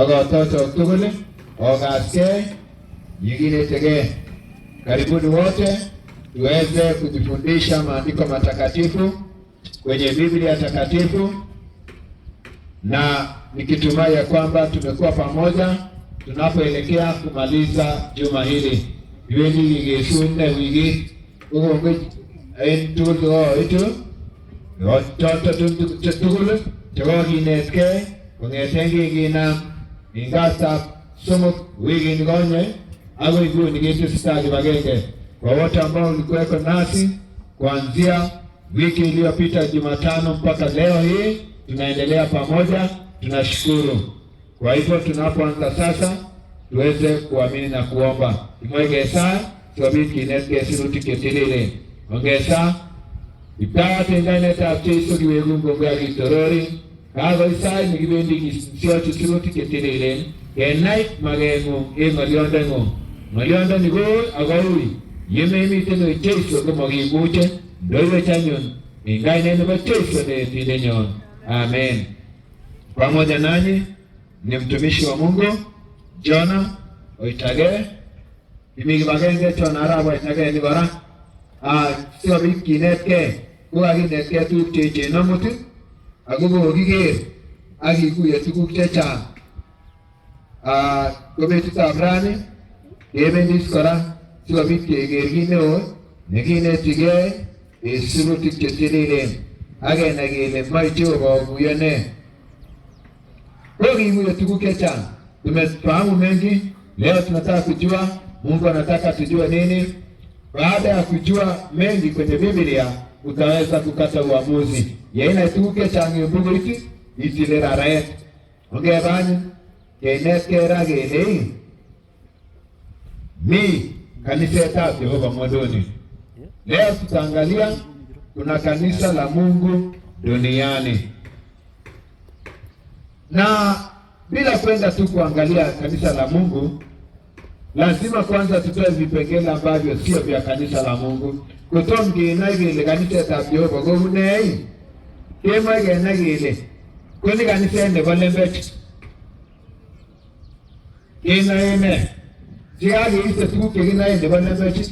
watoto tuguli ogaske yiginetege. Karibuni wote tuweze kujifundisha maandiko matakatifu kwenye Biblia takatifu, na nikitumai ya kwamba tumekuwa pamoja tunapoelekea kumaliza juma hili. Iweni ligesune wigi ugongo entulo itu watoto tugulu tugoginetke kongetengi gina ingasa somo wigi ngonye ago iguni getustaji bagenge. Kwa wote ambao ulikuweko nasi kuanzia wiki iliyopita Jumatano mpaka leo hii, tunaendelea pamoja, tunashukuru. Kwa hivyo tunapoanza sasa tuweze kuamini na kuomba. Imwegesa sobiki netge siruti ketilile. Ongesa ipate ndane tafti sodi wegungo ya gitorori. Kago isai nigibendi gisio siruti ketilile. Kenai magemu maliondengo. Malionda nigo agawi. Yeme miteno Yesu kama gibuche ndoiwe chanyon. Ingai neno ba Yesu ne tidenyon. Amen. Pamoja nanyi ni mtumishi wa Mungu Jona Oitage. Imi bagenge chona arabo Oitage ni bara. Sio wiki netke kwa netke tu cheche no mutu. Agubo gige agi kuya tuku checha. Kobetu tabrani ebendis kora sio wiki gergine o negine tige esiruti chetelele age nagile maicho ba buyane. Wewe hiyo tukukecha. Tumefahamu mengi. Leo tunataka kujua Mungu anataka tujue nini. Baada ya kujua mengi kwenye Biblia, utaweza kukata uamuzi. Yaina tukukecha ngibugo iki itilera raet. Ongebani keneke ragele. Mi kanisa ya Jehova Mwadoni. Leo tutaangalia kuna kanisa la Mungu duniani. Na bila kwenda tu kuangalia kanisa la Mungu, lazima kwanza tutoe vipengele ambavyo sio vya kanisa la Mungu. Kutongi na ile kanisa ya Jehova govunei. Kema gena gile. Kuni kanisa ende balembet. Ina Jiagi ise tuke gina ende balembet.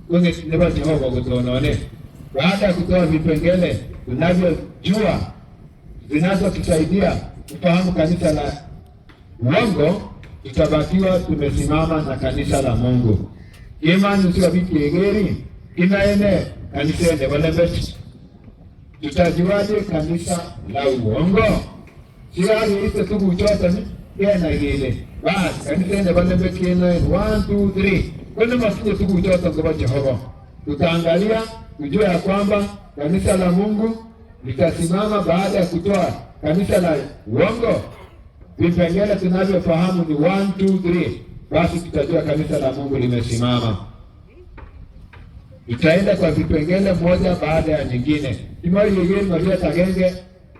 Kwenye neba Jehova kutonone. Baada ya kutoa vipengele tunavyojua zinazotusaidia kufahamu kanisa la uongo, tutabakiwa tumesimama na kanisa la Mungu. Imani usiwa vikegeri inaene kanisa ende walembeti. Tutajuaje kanisa la uongo? Siari ite tuku chota ni kena gile. Bas kanisa ende walembeti kena 1 2 3. Kwani masije tuku chota kwa Jehova. Tutaangalia kujua ya kwamba kanisa la Mungu litasimama baada ya kutoa kanisa la uongo. Vipengele tunavyofahamu ni 1 2 3. Basi tutajua kanisa la Mungu limesimama. Tutaenda kwa vipengele moja baada ya nyingine. Imari yeye Maria tagenge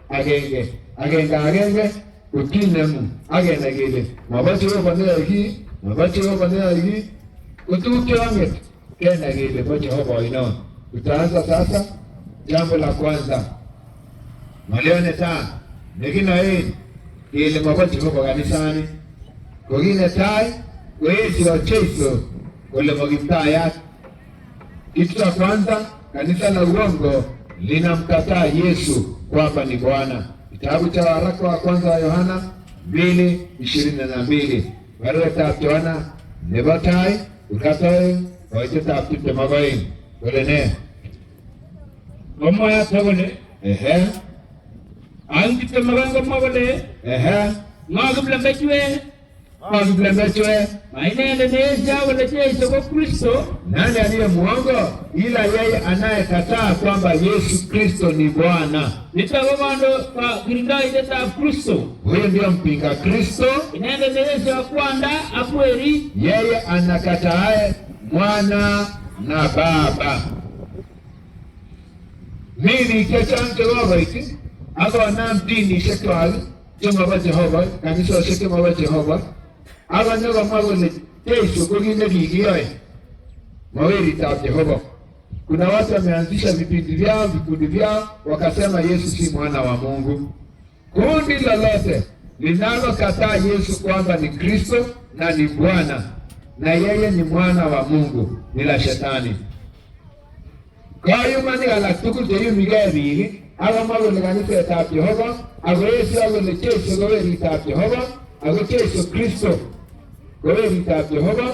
agenge ukinemu agenda gele. Mabacho banea hii kutuke wanget kena gele bacho hoba ino. Tutaanza sasa jambo la kwanza. Malione ta negina hii ile mabacho hoba kanisani. Kogine tai wewe wa Yesu wale magitaya. Kitu cha kwanza, kanisa la uongo linamkataa Yesu kwamba ni Bwana. Kitabu cha waraka wa kwanza wa Yohana 2:22. Barua tatu Yohana nebatai ukatae waje tatu mabai. Wale Mama tawale angi tamarango mawale magublamechwe maine ndeja wala Yesu kwa Kristo. Nani aliye muongo ila yeye anayekataa kwamba Yesu Kristo ni Bwana? Nitawabando kwa girinda ileta Kristo. Huyo ndio mpinga Kristo. Inaenda Yesu kwanda akweli. Yeye anakataa Mwana na Baba. Mimi kechante wabaiti aba namdini shetwali joma ba Jehova kanisa shekema ba Jehova aba nyoga mwagole Yesu kugine bigiyoe maweri ta Jehova. Kuna watu wameanzisha vikundi vyao wakasema Yesu si mwana wa Mungu. Kundi lolote linalokataa Yesu kwamba ni Kristo na ni Bwana na yeye ni mwana wa Mungu ni la Shetani. Kayumani alak tugul cheyumigei biik akomwa kole kanisetab Jehova ako Yesu kole Jesu ko weritab Jehova ako Jesu Kristo ko weritab Jehova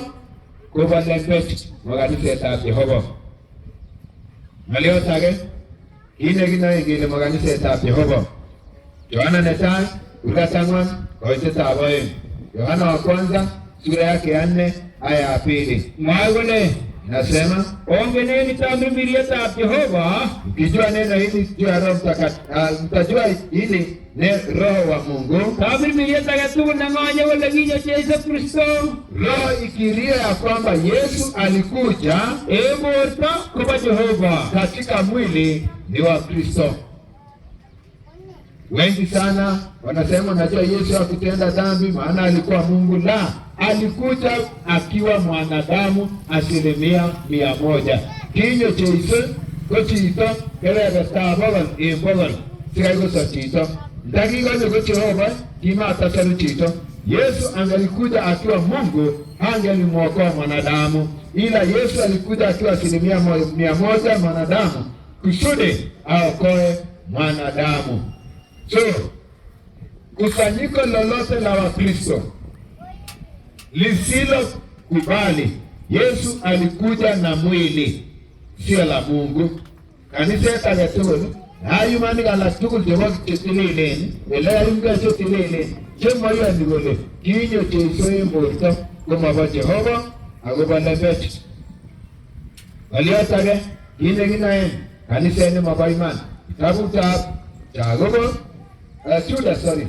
kobo lembech mo kanisetab Jehova. Ng'oliot age kit nekinoe kele mo kanisetab Jehova. Yohana netai sura 4 koitetab 2. Yohana wa kwanza sura yake ya 4 aya ya 2. Mwae kole Nasema ongeneni tamirmirietab Jehova, ukijua neno hili juu ya Roho Mtakatifu, mtajua hili ni Roho wa Mungu. tamirmiriet age tugul neng'onye kole kinyo Jesu Kristo Roho ikiria ya kwamba Yesu alikuja eng borto kobo Jehova, katika mwili ni wa Kristo. Wengi sana wanasema najua Yesu hakutenda dhambi maana alikuwa Mungu. La, alikuja akiwa mwanadamu 100%. Kinyo Jesu ko chito kebebertab bogol en bogol sikai koso chito. Ndakikanye ko Jehova kimatasaru chito. Yesu angelikuja akiwa Mungu angelimwokoa mwanadamu, ila Yesu alikuja akiwa 100% mwanadamu kusudi aokoe mwanadamu. So, kusanyiko lolote la Wakristo lisilo kubali Yesu alikuja na mwili sio la Mungu, kanisa age tugul ayumani alak tugul chebo tililen ele ayumga tililen chemoyoni kole kinyo Jesu en borto komobo Jehova akobo lembech. Ng'oliot age kit nekinoen kaniset nemobo iman, kitabutab Jakobo Juda sura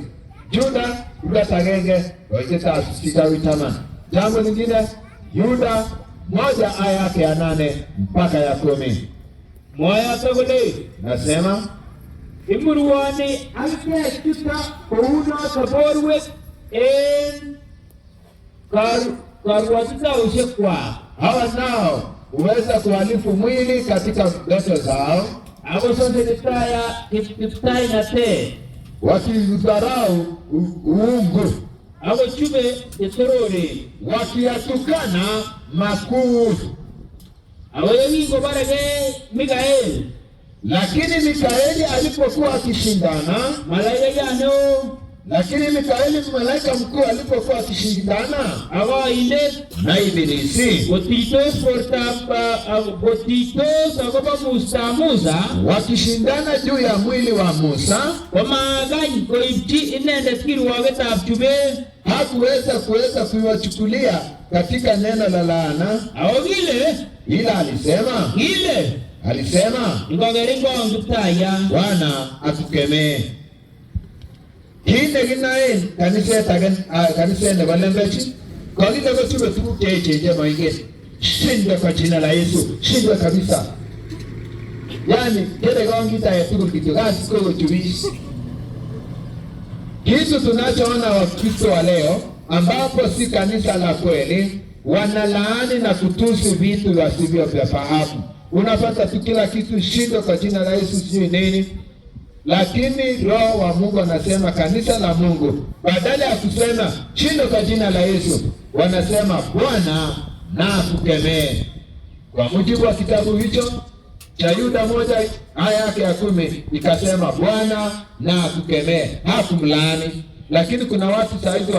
1 koitetab 6. Jambo lingine Yuda 1 aya yake ya 8 mpaka ya 10. mwae kole Nasema imurwoni akike chuto kounoto borwek en karwatutaushekwa, hawa nao huweza kuhalifu mwili katika ndoto zao, ako sonde kiptainatet, wakidharau uungu, ako chube chetorore, wakiyatukana makuu. ako yekingobarege Mikael, Lakini Mikaeli alipokuwa akishindana, malaika mkuu alipokuwa akishindana akoindet na Ibilisi, kotitos akobo Musa wakishindana juu ya mwili wa Musa, komakany koipchi inendet kirwogetab chubet, hakuweza kuwachukulia katika neno la laana, ako ila alisema ngokeringong Kiptayat, Bwana akukemee. Kit nekinoen kaniset nebo lembech kokile kochube tuguk cheechen chemoingen. Shindwe kwa jina la Yesu, shindwe kabisa. Yani kile kongita ya tugul kityo kazi kwa kuchubisha. Kitu tunachoona Wakristo wa leo ambapo si kanisa la kweli, wanalaani na kutusi vitu wasivyofahamu. Unapata tu kila kitu shindwe kwa jina la Yesu sijui nini. Lakini Roho wa Mungu anasema kanisa la Mungu badala ya kusema shindwe kwa jina la Yesu, wanasema Bwana na akukemee. Kwa mujibu wa kitabu hicho cha Yuda 1 aya yake ya 10 ikasema Bwana na akukemee, hakumlaani. Lakini kuna watu saizi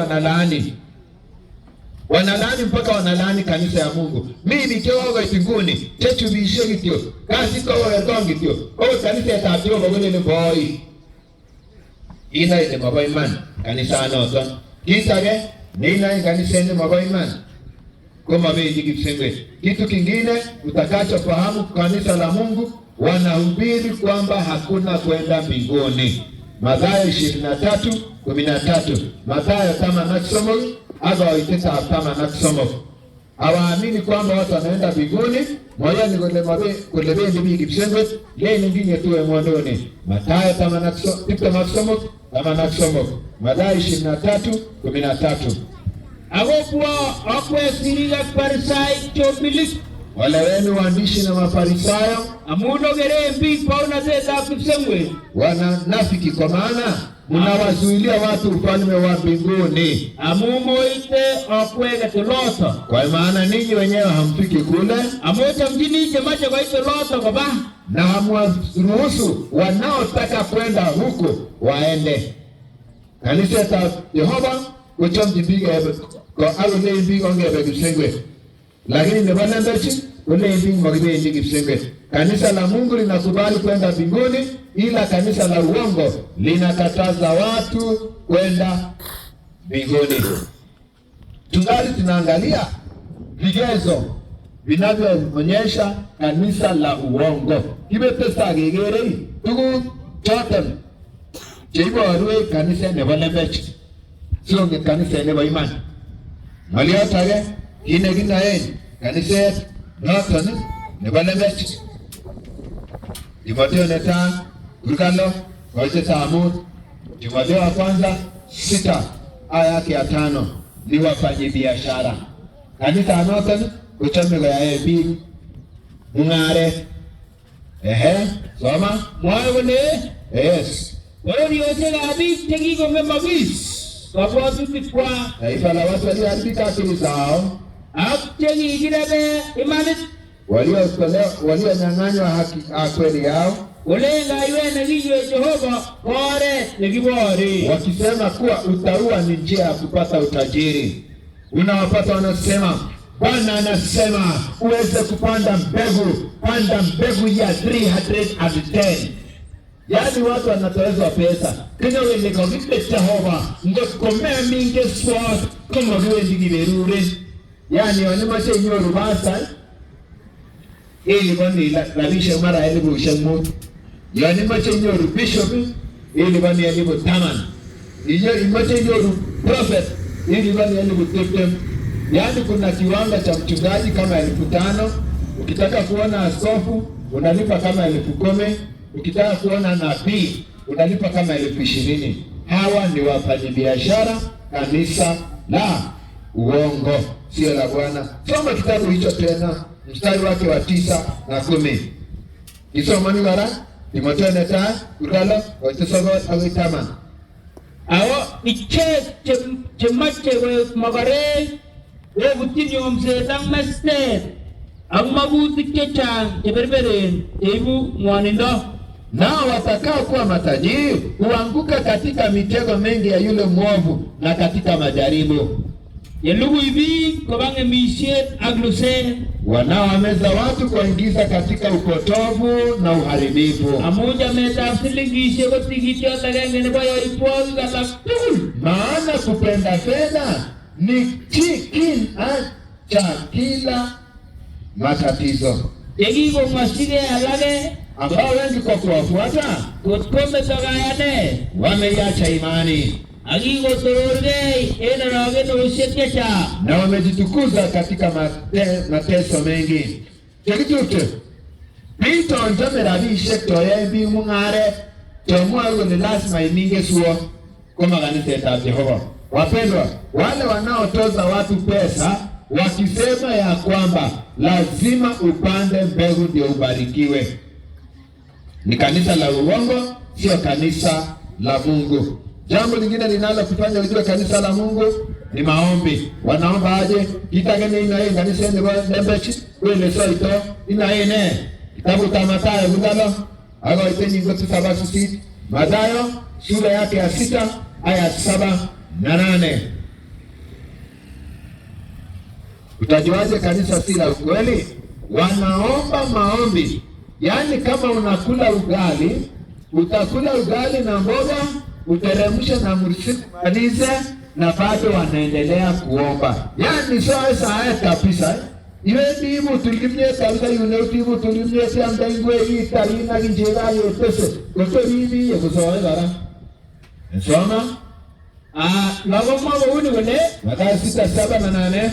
wanalaani mpaka wanalaani kanisa ya Mungu. Mimi kiwa mbinguni chechubishe kityo kasi kwa wetongi kityo kanisa ya tabio bagone ni boy ina ile mabay imani kanisa noto kisage nina kanisa ni mabay imani kama vile kipsengwe. Kitu kingine utakachofahamu, kanisa la Mungu wanahubiri kwamba hakuna kwenda mbinguni. Mathayo 23:13, Mathayo kama nasomo aga waiteta kama nasomo. Hawaamini kwamba watu wanaenda mbinguni. Moja ni kule bendi kipsengwe yeye nyingine tuwe mwondoni. Mathayo kama nasomo kama nasomo. Mathayo 23:13. Akwe siriga Farisai chobilik, wale wenu waandishi na Mafarisayo amuno gere mbi pauna zeta kipsengwe, wanafiki, kwa maana mnawazuilia watu ufalme wa mbinguni. Amumoite okwege tuloto. Kwa maana ninyi wenyewe hamfiki kule. Amoja mjini chemache kwa ito loto kwa ba. Na hamwaruhusu wanaotaka kwenda huko waende. Kanisa ta Yehova kuchom jibiga kwa alule imbiga ongebe kipsengwe. Lakini nebana mbechi ule imbiga mwagibe imbiga kipsengwe. Kanisa la Mungu linakubali kwenda mbinguni, ila kanisa la uongo linakataza watu kwenda mbinguni. Tungali tunaangalia vigezo vinavyoonyesha kanisa la uongo. Kibe pesa gegere tugu choten cheiborwe kanisa nebo lembech. Sio kanisa nebo imani. Maliotage kine kinaen kanisa noton nebo lembech. Timotheo neta Kurkalo koite samut. Timotheo wa kwanza 6 aya yake ya 5 ni wafanye biashara. Kanisa noton kuchome kwa yaebi mungare. Soma Mwagone. Yes. Wali osega abik tegi gome magis. Kwa tutikwa. Taifa la watu walioharibika akili zao. Tegi girebe imanit. Walionyang'anywa haki kweli yao. Olenga iwe na giwe Jehova kore negibori. Wakisema kuwa utaua ni njia ya kupata utajiri. Unawapata wanasema Bwana anasema uweze kupanda mbegu, panda mbegu ya 310. Yaani watu wanatoezwa pesa. Kenya wende kwa vipe Jehova ngokomea mingi swat kama wendi giberure. Yaani wanimashe nyoru basa ili bani labisha mara elibu ushamu. Yaani mache nyoru bishop ili bani elibu taman. Mache nyoru prophet ili bani elibu teptem. Yaani kuna kiwanga cha mchungaji kama 5,000. Ukitaka kuona askofu unalipa kama 10,000. Ukitaka kuona nabii unalipa kama 20,000. Hawa ni wafanyabiashara kanisa la uongo, sio la Bwana. Soma kitabu hicho tena mstari wake wa 9 na 10. Kisoma ni wala Timotheo neta Kurkalo oitesogo awitama. Awo iche chemache we magare we butini omsetang mester ang mabutik chechang cheberberen ibu mwanindo. Nao watakao kuwa matajiri huanguka katika mitego mengi ya yule mwovu na katika majaribu. Yelugu ibi kobange mishet agluse Wanaowameza watu kuingiza katika upotovu na uharibifu. Amoja metafsilingishe kotikitio tagangene nebo yoipwagi kalaktul. Maana kupenda fedha ni chikin cha kila matatizo. Yekiko masige alage Ambao wengi kwa kuwafuata kotkome togayane wameiacha imani akiko tororgei enarage noshekesha na wamejitukuza katika mateso mengi. Chekitute Pito njomera bishe toye bi mungare tomwa ni lazima iminge suo kama kanisa ya Jehova. Wapendwa, wale wanaotoza watu pesa wakisema ya kwamba lazima upande mbegu ndio ubarikiwe, ni kanisa la uongo, sio kanisa la Mungu. Jambo lingine linalo kufanya ujue kanisa la Mungu ni maombi. Wanaomba aje? Kitagene ina yeye kanisa ni nembechi wele soito ina yeye kitabu cha Mathayo ngalo hapo itenyi ngoto 7:6. Mathayo sura yake ya 6 aya 7 na 8. Utajuaje kanisa si la ukweli? Wanaomba maombi. Yaani kama unakula ugali, utakula ugali na mboga, uteremshe na mursiku malize na bado wanaendelea kuomba. Yaani sasa haya kabisa. Iwe ndimu tulimye kabisa yune utimu tulimye siamda ingwe hii tarina kinjega yotese. Koto hivi ya kusoe gara. Nsoma? Lago mwago uni wale? Mathayo 6, 7 na 8.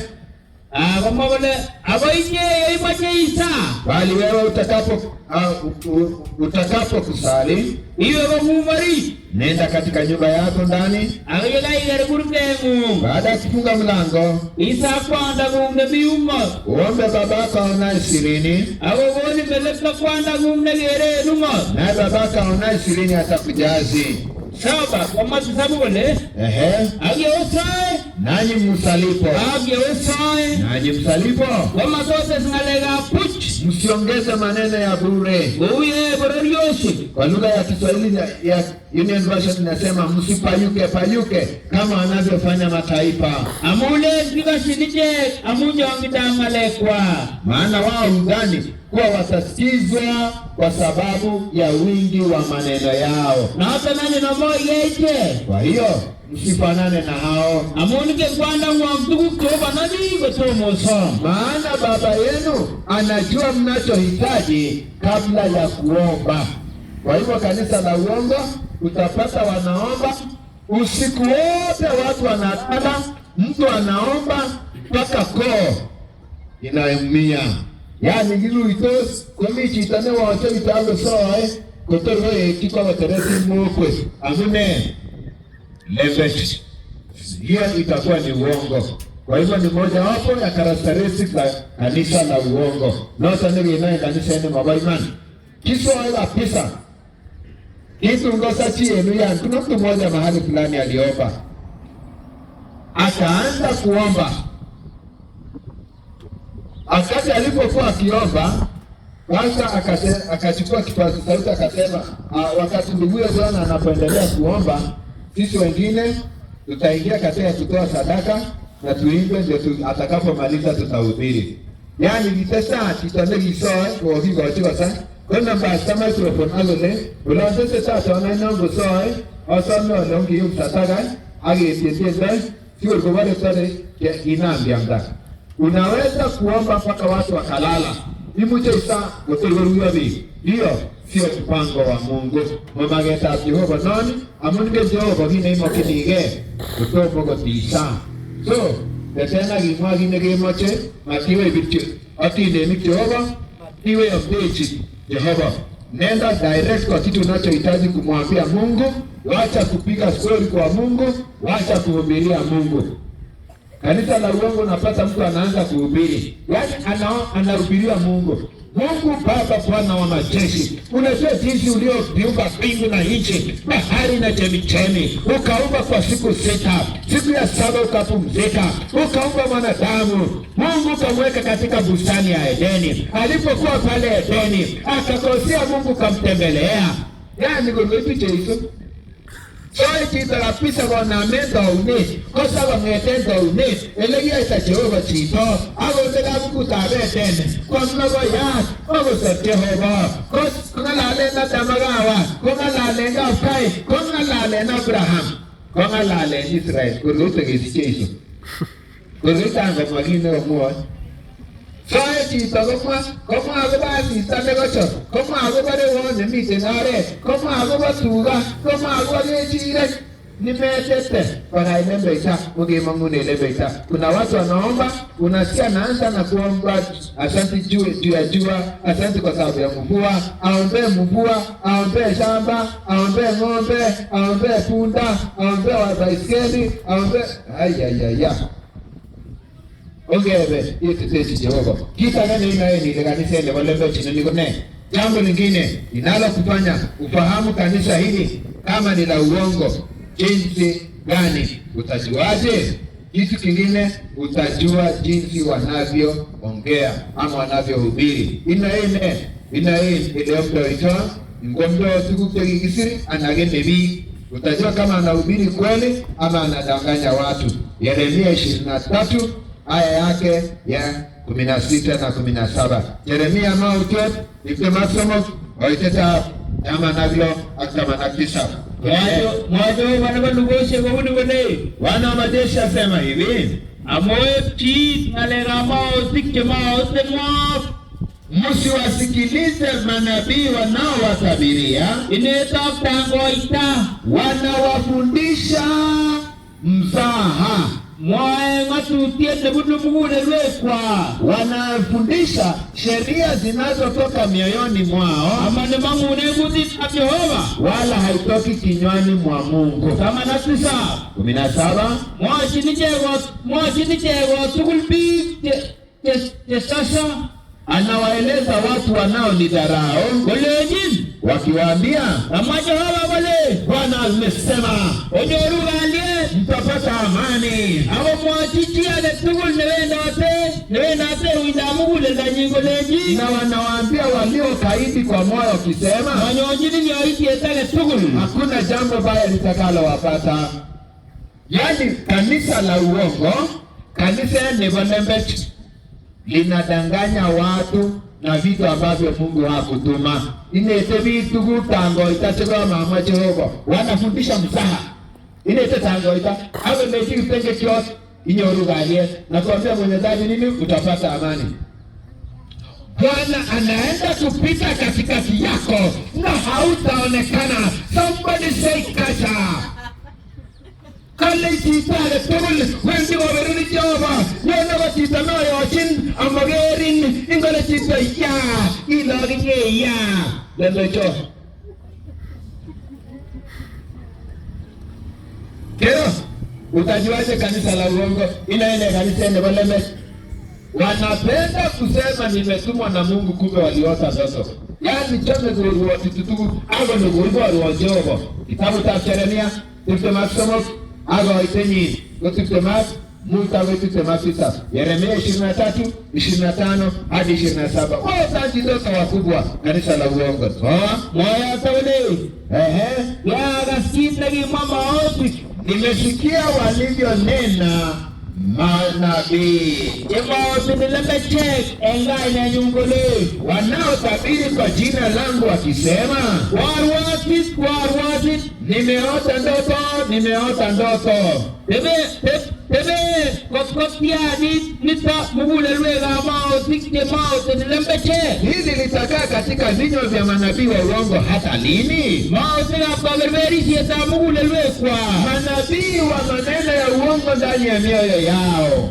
Kama wale abainye imaje isa Bali wewe utakapo kusali iwe kumumari nenda katika nyumba yako ndani agela igare kurkengu baada ya kufunga mlango isa kwanda kumne biuma uombe babako aonaye sirini agogoni meleka kwanda kumne gere nungo na babako aonaye sirini atakujazi saba kwa matisabu kole ageusae nanyi msalipo ageusae nanyi msalipo kwa mazote zingalega puch msiongeze maneno ya bure. uye bororioshi Kwa lugha ya Kiswahili ya Union Version inasema msipayuke payuke kama wanavyofanya mataifa. amule ndivashirije amuja wangidangalekwa Maana wao hudhani kuwa watasikizwa kwa sababu ya wingi wa maneno yao. na hata nani namo yeje Kwa hiyo msifanane na hao, amunike kwanda mwamtuku kutoba nani kutomo som maana Baba yenu anajua mnachohitaji kabla ya kuomba. Kwa hivyo kanisa la uongo, utapata wanaomba usiku wote, watu wanalala, mtu anaomba mpaka koo inaumia. Yani gilu itos komi chitane wacho italo soe kotoro kiko wateresi mokwe amune lembet. Hiyo itakuwa ni uongo. Kwa hivyo ni moja wapo ya characteristics za kanisa la uongo. Nota nili inaye kanisa ene mabaimani kiso wala pisa kitu ngosa chienu ya kuna mtu mmoja mahali fulani aliomba, akaanza kuomba. Akati alipokuwa akiomba, kwanza akachukua kipaza sauti akasema, wakati ndugu Bwana anapoendelea kuomba, sisi wengine tutaingia katika kutoa sadaka na tuimbe, ndio atakapomaliza tutahubiri. Yani vitesa kitande kisoe kwa hiyo kwa sasa kuna basta microphone alole ulonze sasa na nongo soe asano longi yumtataga agetieteza sio kwa wale pale inaambia mdaka. Unaweza kuomba mpaka watu wakalala. Ni mchezo kutoruwa bi. Ndio sio mpango wa Mungu. Mama geta Jehova nani? Amunge Jehova hii ni mokinige. Kutoka kwa tisa. So, tena gimwagi nege moche, matiwe bitu. Ati ni Jehova, iwe update Jehova. Nenda direct kwa kitu unachohitaji kumwambia Mungu, wacha kupiga story kwa Mungu, wacha kuhubiria Mungu. Kanisa la uongo unapata mtu anaanza kuhubiri. Yaani anahubiria Mungu. Mungu Baba Bwana wa majeshi, unajua jinsi ulioviumba mbingu na nchi, bahari na chemichemi, ukaumba kwa siku 6. Siku ya 7 ukapumzika, ukaumba mwanadamu. Mungu kamweka katika bustani ya Edeni. Alipokuwa pale Edeni, akakosea Mungu kamtembelea. Yaani ngoja hizo. Soe chito la pisa wana mendo unis, kosa wa ngetendo unis, elegia ita Jehova chito, ago tega buku tabe tene, kwa mnago ya, ago sa Jehova, kuna lale na damagawa, kuna lale na Kai, kuna lale na Abraham, kuna lale na Israel, kuruta gisi cheso, kuruta anga magine wa mua. Soe chito koma ago ba sista negocho, koma ago ba de wone mite nare, koma ago ba tuga, koma ago de chire nimetete para ilembeita mugimangune lebeita. Kuna watu wanaomba, unasikia naanza na kuomba asante jua, asante kwa sababu ya mvua, aombe mvua, aombe shamba, aombe ng'ombe, aombe punda, aombe wa baiskeli, aombe ayayaya. Ongebe yetete Jehova. Kita gani inaye ni kanisa ile wale ndio chini niko naye. Jambo lingine linalo kufanya ufahamu kanisa hili kama ni la uongo, jinsi gani utajuaje? Kitu kingine utajua jinsi wanavyoongea ama wanavyohubiri. Inaene ile mtu aitwa ngombe siku kisiri anagende bi. Utajua kama anahubiri kweli ama anadanganya watu. Yeremia 23 aya yake ya 16 na 17. Yeremia mautot ikemasomo waiteta kama naglo akama nakisa. Mwajo wanabalugoshe kwa huni wale. Wana majeshi asema hivi, amoe chi ngalega mao sikke mao temwa. msiwasikilize manabii wanaowatabiria, Ineta tango ita wanawafundisha mzaha. mwae ngatu tiende budu mugune lwekwa. Wanafundisha sheria zinazotoka mioyoni mwao, Amane mangu unekuti na Jehova, wala haitoki kinywani mwa Mungu. kama nasisa 17 mwachini chego tukulpi sasa anawaeleza watu wanaonidharau, kolejin wakiwaambia amaje hawa wale Bwana amesema onyoru galie mtapata amani. abo mwachichia de tugul newendate uindamugule ndanyingo leji Na wanawaambia waliokaidi kwa moyo wakisema manyonjini nyoiti etale tugul hakuna jambo baya litakalowapata. Yaani kanisa la uongo, kanisa ya Nebolembech linadanganya watu na vitu ambavyo Mungu hakutuma. Inete vitu gutango itachukua mama Jehova. Wanafundisha mzaha. Inete tango ita. Hawe mechi kipenge kios inyoru galie. Na kuambia mwenye dadi nini utapata amani. Bwana anaenda kupita katikati yako na hautaonekana. Somebody say kasha. Kale chitale tugul wendi goberuni Jehova yona batita no yochin amagerin ingole chita ya iloginye ya lelecho kero utajuaje kanisa la uongo inaenda kanisa ile baleme wanapenda kusema nimetumwa na Mungu kumbe waliota ndoto yani chome zuri tutugu abo ndo gurbo wa Jehova kitabu cha Yeremia tumesomo Ago itenyi kututemat mutawe tutematisa Yeremia 23:25 hadi 27. Wao santi zote wakubwa kanisa la uongo. moya tawle Ya gaskita ki mama oti nimesikia walivyonena manabii. Ema tumelembechek engai na nyungole Wanaotabiri kwa jina langu wakisema warwatit nimeota ndoto. Tebe kotkopia nita mugule lwega mao sikte mao tumelembechek Hili litakaa katika vinywa vya manabii wa uongo hata lini? mao sina paberberi sieta mugule lwekwa Manabii wa maneno ya uongo ndani ya mioyo yao.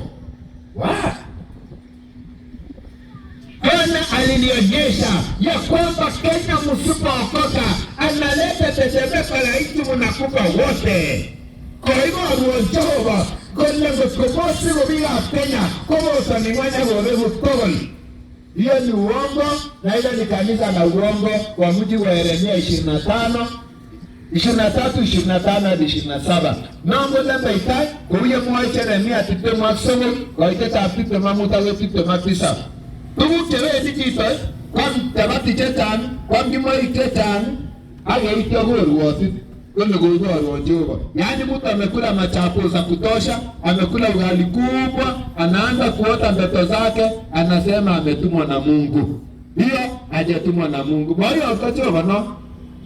Bwana alinionyesha ya kwamba Kenya msipookoka analeta tetemeko la nchi mnakufa wote. Kwa hivyo Jehova kolengo komosi gobiga Kenya como usanimanya gobebu togoli. Hiyo ni uongo na ile ni kanisa la uongo kwa mujibu wa Yeremia 23 hadi 27. Mambo lamba ikai kuya mwa Yeremia tutemo aksomo kwa iteta apite mamuta wetu mapisa. Tugu tewe dikito kwa tabati chetan kwa ndimo itetan aga itogoru wote kwenye gogoru wa Jehova. Yaani mtu amekula machapo za kutosha, amekula ugali kubwa, anaanza kuota ndoto zake, anasema ametumwa na Mungu. Hiyo hajatumwa na Mungu. Kwa hiyo wakati wano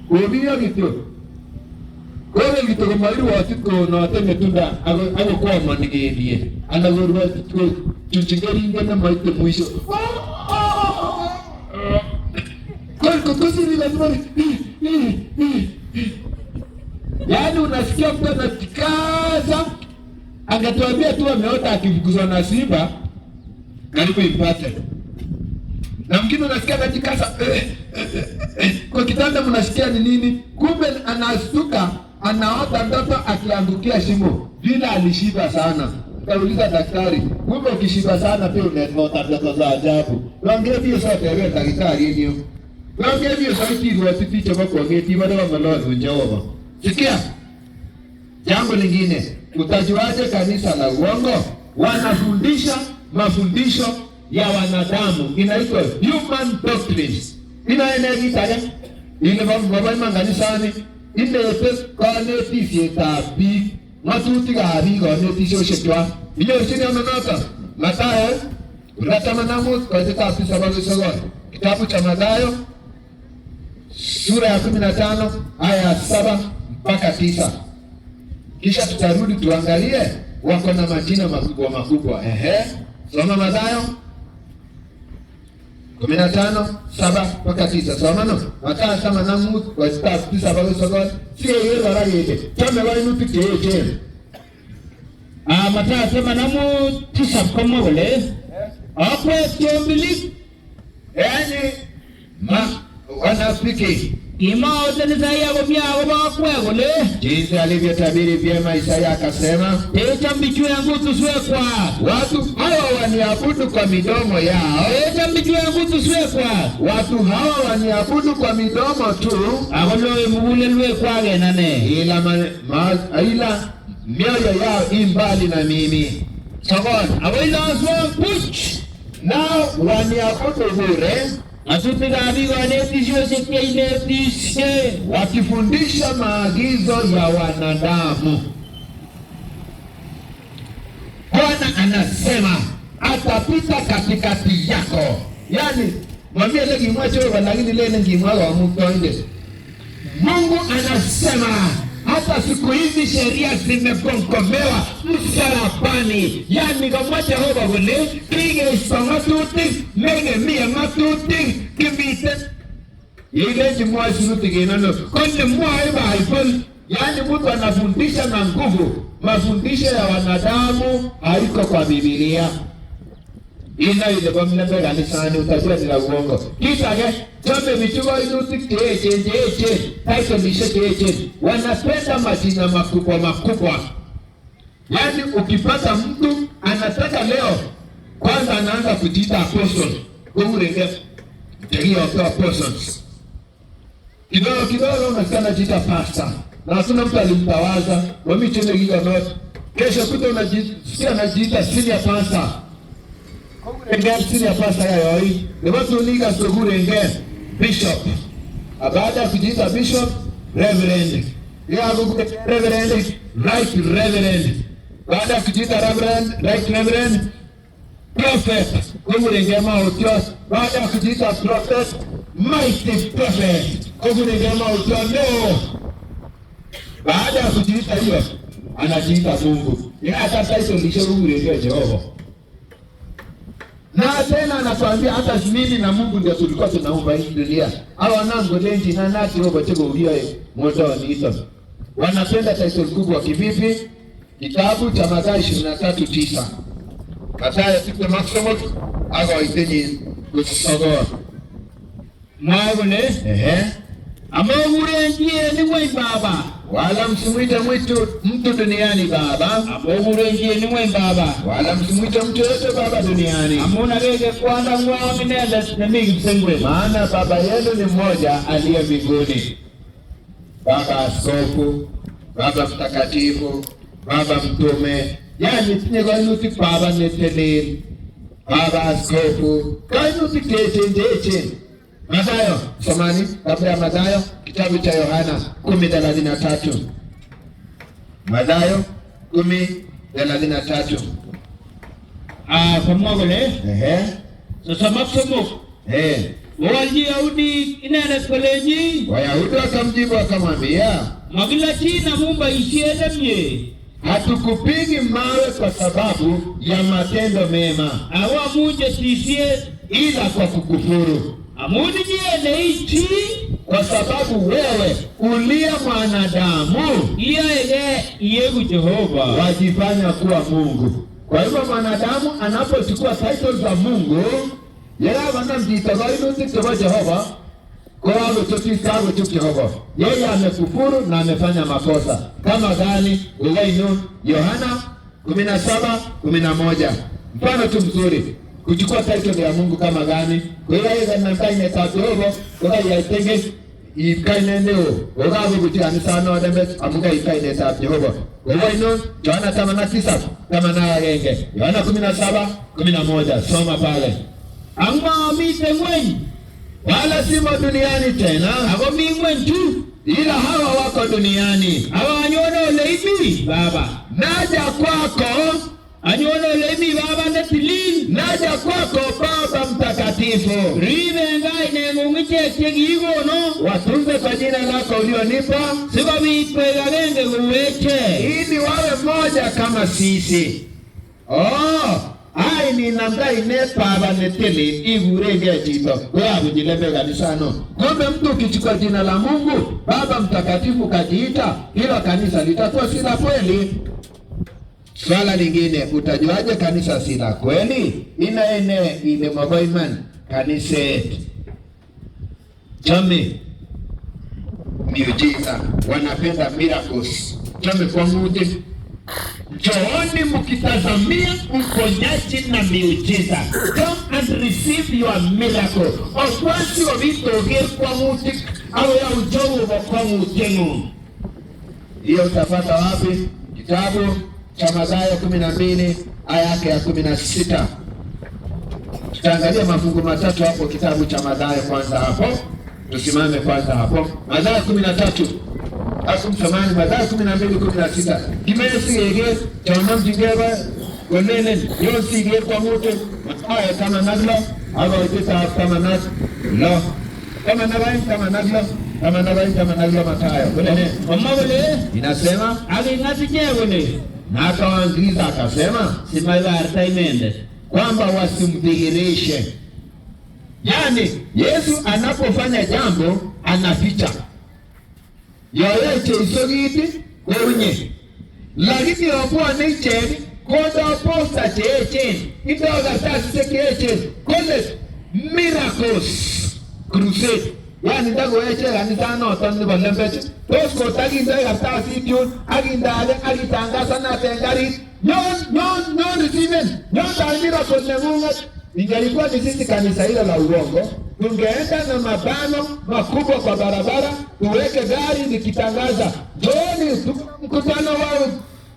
kubiyo kitu. Kwa kitu kama hilo watiko na watende tunda hapo kwa manigedie. Anagorwa kitu chuchigeri ngene maite mwisho. Kwa kusi ni lazima yaani unasikia mtu anatikaza angetuambia tu ameota akifukuzwa na simba karibu ipate. Na mwingine unasikia anatikaza kwa kitanda mnasikia ni nini? Kumbe anastuka anaota ndoto akiangukia shimo. Bila alishiba sana. Kauliza daktari, kumbe ukishiba sana pia unaota ndoto za ajabu. Waongee hiyo sote wewe daktari hiyo. Waongee hiyo sauti ile wasifiche wako ngeti bado wamaloa Jehova. Sikia. Jambo lingine, utajuaje kanisa la uongo? Wanafundisha mafundisho ya wanadamu. Inaitwa human doctrines. Inaenea itaja. Ile baba manganisani ile kanetisi tabi matuti gari kanetisi oshekwa. Ile chini ya manaka. Mathayo unatamanamu kwa kitabu cha kitabu cha Mathayo sura ya 15 aya 7 mpaka 9. Kisha tutarudi tuangalie wako na majina makubwa makubwa. Soma Mathayo 15:7 mpaka 9. Soma no. Mathayo kama namu kwa kitabu 9 si yeye wala yeye. Kama wao ni tukiyeje. Mathayo sema namu 9 kama wale. Hapo tumbili yaani wanafiki Kimao tena Isaia kumia kwa kule. Jinsi alivyotabiri vyema Isaya akasema, Echa mbichu yangu tuswe kwa. watu hawa waniabudu kwa midomo yao. Echa mbichu yangu tuswe kwa. Watu hawa waniabudu kwa midomo tu. Agolo mugule lwe kwa genane. Ila mioyo yao imbali na mimi. Sagon, awila aswa puch. Nao waniabudu bure. Asupiga abigo anetisho sekia inetishe. Wakifundisha maagizo ya wanadamu. Bwana anasema atapita katikati yako. Yani mwambie legi mwache wewe lakini lele ngimwaga wa mtoinde. Mungu anasema hata siku hizi sheria zimekonkomewa msalabani. Yani kama Jehova vile kige isangatuti mege mia matuti kibite ile jimwa shuruti genano konde mwae Bible. Yani mtu anafundisha na nguvu. Mafundisho ya wanadamu haiko kwa Biblia. Ina ile kwa mlembe kanisani utajua ni la uongo. Kisha chombe vichugo inuti teche taitonishe teche. Wanapenda majina makubwa makubwa. Yani ukipata mtu anataka leo kwanza anaanza kujiita apostle. Kumurenge tegio kwa apostles. Kidogo unasikia jita pastor. Na hakuna mtu alimtawaza. Wami chene giga not. Kesho kuto unajisikia anajiita senior pastor. Engel senior pastor ya yoi. Watu uniga sogurenge bishop. Baada ya kujiita bishop, reverend. Ya reverend, right reverend. Baada ya kujiita reverend, right reverend, prophet. Kugurenge maotio. Baada ya kujiita prophet, mighty prophet. Kugurenge maotio no. Baada ya kujiita hiyo, anajiita Mungu. Hata sasa ndisho kugurenge Jehova. Na tena anakuambia hata mimi na Mungu ndio tulikuwa tunaumba hii dunia. Hawa nango lenji na nati robo tego ulio moto ni hizo. Wanapenda title kubwa kivipi? Kitabu cha Mathayo 23:9. Mathayo siku masomo aga itenyi kusogoa. Mwagone amogurenjie ni mwe baba. Wala msimuite mtu duniani baba. Amogurenjie ni mwe baba. Wala msimuite mtu yote baba duniani. Amuna gege kwanda mwami nenda na mingi msengwe. Maana baba yenu ni mmoja aliye mbinguni. Baba askofu, baba mtakatifu, baba mtume. Yani tinye kwa inuti baba neteleli. Baba askofu. Kwa inuti teche. Mathayo, somani, kabla ya Mathayo, kitabu cha Yohana 10:33. Mathayo 10:33. Kwa mwagole. Sasa masomo. Waji Yahudi inene koleji. Wayahudi wakamjibu wakamwambia, magila china mumba isiende mye. Hatukupigi mawe kwa sababu ya matendo mema. Awa muje sisie ila kwa kukufuru. Amuni jiene ichi kwa sababu wewe ulia mwanadamu iye Jehova wajifanya kuwa Mungu. Kwa hivyo mwanadamu anapochukua titles za Mungu, yeye anamjiita kwa Jehova. Kwa hiyo tukisabu tu Jehova. Yeye amekufuru na amefanya makosa. Kama gani? Uwainu Yohana 17:11. Mfano tu mzuri. Kuchukua title ya Mungu kama gani? Kwa hiyo yeye anafanya tatu hivyo, kwa hiyo yaitenge ikaine ndio. Wao kutia sana wadembe amunga ikaine tatu Jehova. Uwainu Yohana 8:9 kama na yenge. Yohana 17:11 soma pale. Anga mite mwenye wala simo duniani tena. Ako mingwe tu. Ila hawa wako duniani. Hawa anyono leimi baba. Naja kwako. Anyono leimi baba netilin. Naja kwako Baba mtakatifu. Rive ngai nengungiche chegigo no. Watunze kwa jina lako ulionipa. Siba vitwe gagenge kuweche. Ili wawe moja kama sisi. Ai ni namdai ne baba netele igurege jito. Wewe ujilebe kanisano. Kumbe mtu ukichukua jina la Mungu, Baba mtakatifu kajiita, hilo kanisa litakuwa si la kweli. Swala lingine, utajuaje kanisa si la kweli? Ile maboyman kanisa. Chami. miujiza, wanapenda miracles. Chome kwa nguti. Njooni mkitazamia uponyaji na miujiza. Come and receive your miracle. Okwasi wavitoge kwa nguti au ya ujogo kwa nguti. Hiyo utapata wapi? Kitabu cha Mathayo 12 aya yake ya 16. Tutaangalia mafungu matatu hapo kitabu cha Mathayo kwanza hapo. Tusimame kwanza hapo. Mathayo 13. Akumsamani Mathayo 12:16. Kimesi yeye chama mjingeba konene yosi yeye kwa moto aya kama naglo au itata kama naglo kama naglo Mathayo. Konene mama wale inasema alingati nyewe na akawaangiza akasema simaiva artaimende kwamba wasimdhihirishe. Yani Yesu anapofanya jambo anaficha. Yoyote isogiti kwenye. Lakini wapuwa nicheni koda posta chechen. Itoga sasi chechen. Kole miracles crusade. Yani ndago eche kanisano otani balembeche. Tosko taginda sasi dion agindale agitangasa na tengari. Non receiven. Non miracles nemunga. Ingalikuwa ni sisi kanisa hilo la uongo, tungeenda na mabano makubwa kwa barabara, tuweke gari nikitangaza, John mkutano wa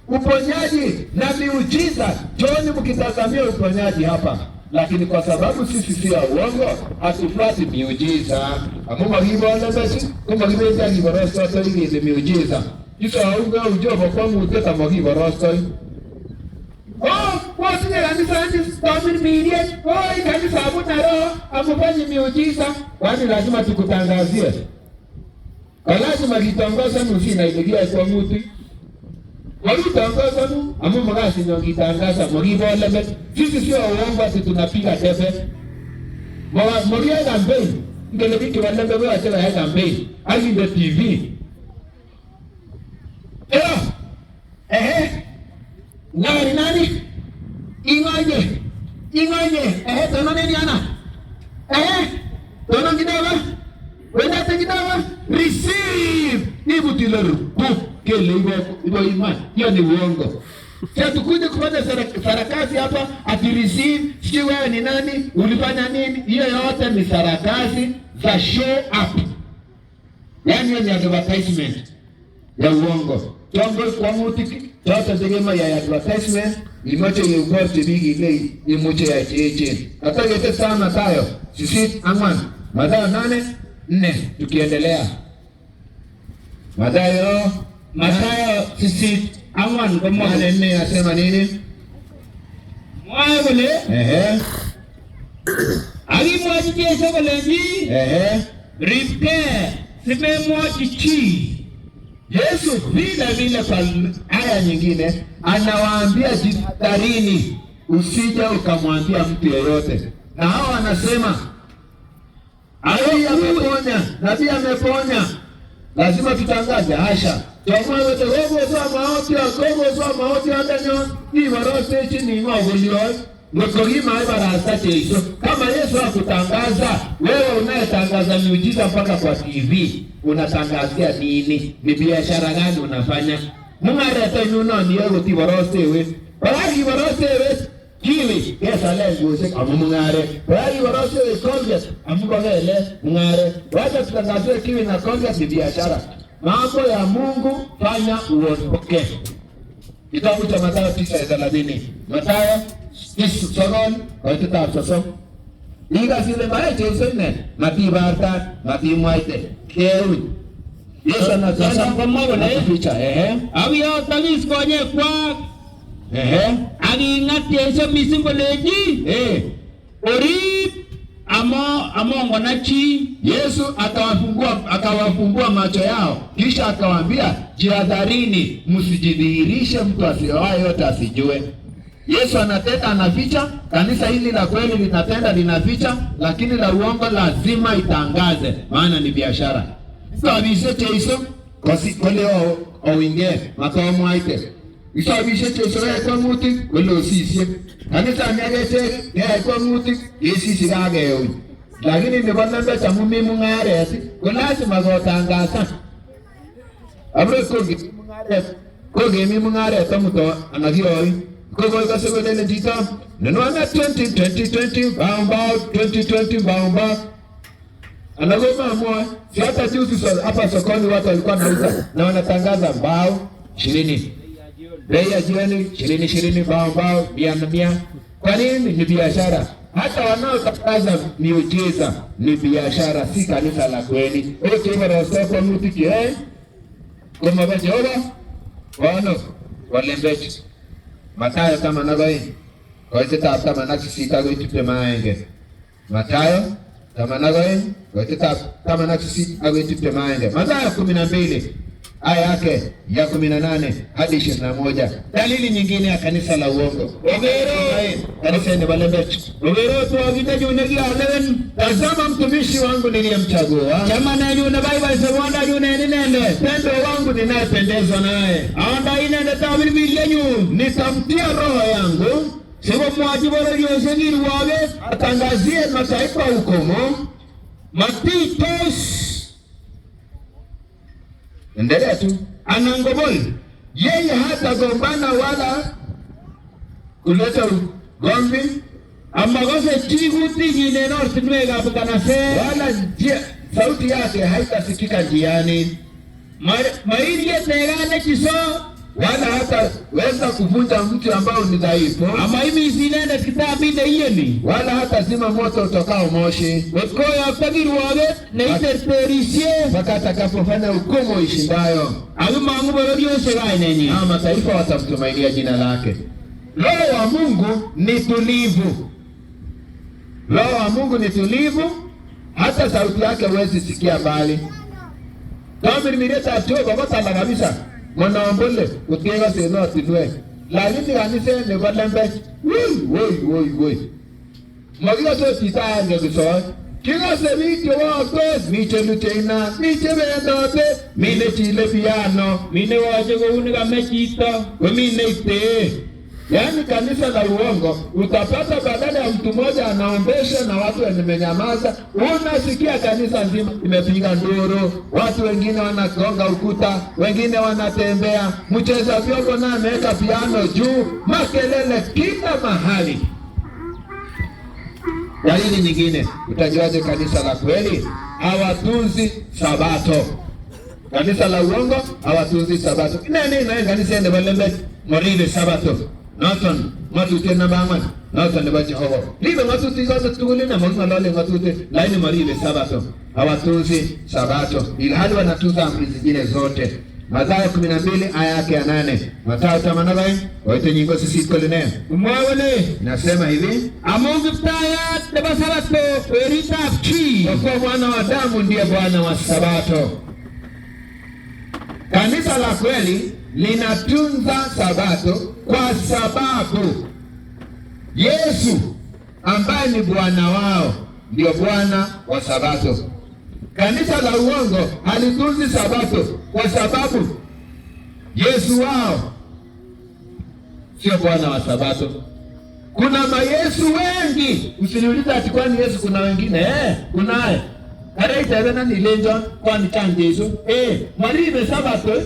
uponyaji na miujiza, John mkitazamia uponyaji hapa. Lakini kwa sababu sisi si ya uongo, hatufuati miujiza. Amuma hivo alabasi, kuma hivo hivo rosto ile miujiza. Hizo hauga ujobo kwa muteta hivo rosto. Wasi ni kanisa nji stamini milie. Kanisa hapo na roho amufanye miujiza. Kwani lazima tukutangazie. Lazima kitangaza nusi na ilegia kwa muti. Wali tangaza nu amu magasi nyo kitangaza mogibo lebe. Sisi sio uongo ati tunapiga tepe. Mogia campaign. Ngele biki walebe wewe achela ya campaign. Hadi the TV. Nani? Ingoje. Tono nini ana? Tono kidogo. Wenda kidogo. Receive. Ibu tileru. Kele ibo imani. Hiyo ni uongo. Sasa tukuje kufanya sarakasi hapa ati receive. Sio wewe ni nani? Ulifanya nini? Hiyo yote ni sarakasi za show up. Yani ni advertisement ya uongo. Tongo kwa mutiki. Toto tegema ya advertisement. Imoche yugote bigi ile imoche ya cheche. Hata yote sana Mathayo. Sisi angwan. Mathayo 8:4 tukiendelea. Mathayo sisi angwan kwa mwana 4 asema nini? Mwae wale. Alimwaji Yesu walenji. Ripke. Sime mwaji chi. Yesu vile kwa aya nyingine anawaambia jitarini usije ukamwambia mtu yeyote. Na hao wanasema nabii ameponya. Lazima tutangaze hasha. Tuamwe wote gogo za maoti hata nyo ni warose chini ngogolio. Ngokogima barasa checho. Kama Yesu akutangaza, wewe unayetangaza miujiza mpaka kwa TV, unatangazia nini? Ni biashara gani unafanya? Mungare tayuno ni yego tibarosewe. Baragi barosewe kiwi pesa lengo se amungare. Baragi barosewe konja amugale mungare. Wacha tutangazie kiwi na konja ni biashara. Mambo ya Mungu fanya uondoke. Kitabu cha Mathayo 9:30. Mathayo Soron, itu tak sosok. Jika sila baik jesusen, mati barta, mati muaite, keru. Yesu anasema kama wale picha Abi ya talis kwenye kwa Ani ngati Yesu misimbo leji Ori Amo wanachi. Yesu akawafumbua macho yao, kisha akawaambia, jihadharini msijidhihirishe mtu asiyewaye yote asijue. Yesu anatenda anaficha. Kanisa hili la kweli linatenda linaficha, lakini la uongo lazima itangaze, maana ni biashara. Sabishe Yesu kole oinge makao mwaite. Sabishe Yesu kwa muti kole osisi. Kanisa amegete kwa muti Yesu sigage. Lakini ni bwana cha mimi mungare ati lazima gotangaza. Abro koge mi mungare tamuto anagiroi kogo kasego nene dito neno na 2020 bamba 2020 bamba anagoma mwa si hata juzi hapa sokoni watu walikuwa wanauza na wanatangaza mbao 20 bei ya jioni 20 mbao 100. Kwa nini? Ni biashara. Hata wanaotangaza miujiza ni biashara, si kanisa la kweli. Oke bora soko mutiki kama bajora wano walembechi Mathayo kama nagoi koite kama nakisita go tupe maenge Mathayo kama nagoi koite kama nakisita go tupe maenge Mathayo 12 aya yake ya 18 hadi 21. Dalili nyingine ya kanisa la uongo. Kanisa ni walembechi. Tu wagitaji unagia olewen. Tazama mtumishi wangu niliyemchagua. Chama na yuna Bible sewanda yuna nende. Pendo wangu ninayependezwa naye. Aonda inende tabiri bilienyu. Nitamtia roho yangu. Sebo mwajibora yosengiri wage. Atangazie mataifa hukumu. Matitos. Endelea tu. Anangobol. Yeye hata gombana wala kuleta gombi. Amagose chiguti nyine north nwega bukanase. Wala sauti yake haitasikika njiani. Mairiye tegane kiso. Wala hata weza kuvunja mtu ambao ni dhaifu. Ama imi sinende kitabinde yeni. Wala hata zima moto utokao moshi. Wekoya pagiru wage na interperisye. Mpaka atakapofanya hukumu ishindayo. Aguma angubalo diyo segai nenyi. Mataifa watamtumainia jina lake. Roho wa Mungu ni tulivu. Roho wa Mungu ni tulivu. Hata sauti yake huwezi sikia mbali. Kama mireta atuwe kwa kota kabisa. Mwana wambole utiega seno atinwe lakini kanise ne balembe woi magiga to tita ngeso kinga se video wako miche luteina miche bendote mine chile piano mine waje go unika mechito mine ite. Yani kanisa la uongo utapata badala ya mtu mmoja anaombesha na watu wamenyamaza, unasikia kanisa nzima imepiga nduru, watu wengine wanagonga ukuta, wengine wanatembea, mcheza vyombo na ameweka piano juu, makelele kila mahali. Dalili nyingine utajuaje kanisa la kweli? Hawatunzi sabato. Kanisa la uongo hawatunzi sabato. Nani kanisa ende balembe morile sabato. Nathan matute na bangan Nathan ne baje hawo libe matute zote tugule na mwana lale matute laini marile sabato hawatunzi sabato ilhali wanatunza amri zingine zote. Mathayo 12 aya yake ya 8. Mathayo 8 wote nyingo sisi kolene umwawele nasema hivi amungu taya de sabato eritafchi kwa mwana wa damu ndiye bwana wa sabato. Kanisa la kweli linatunza sabato kwa sababu Yesu ambaye ni Bwana wao ndio Bwana wa sabato. Kanisa la uongo halitunzi sabato kwa sababu Yesu wao sio Bwana wa sabato. Kuna mayesu wengi, usiniulize ati kwani Yesu kuna wengine kunaye. Kare itawena ni lenjo kwa ni change Yesu maribe sabato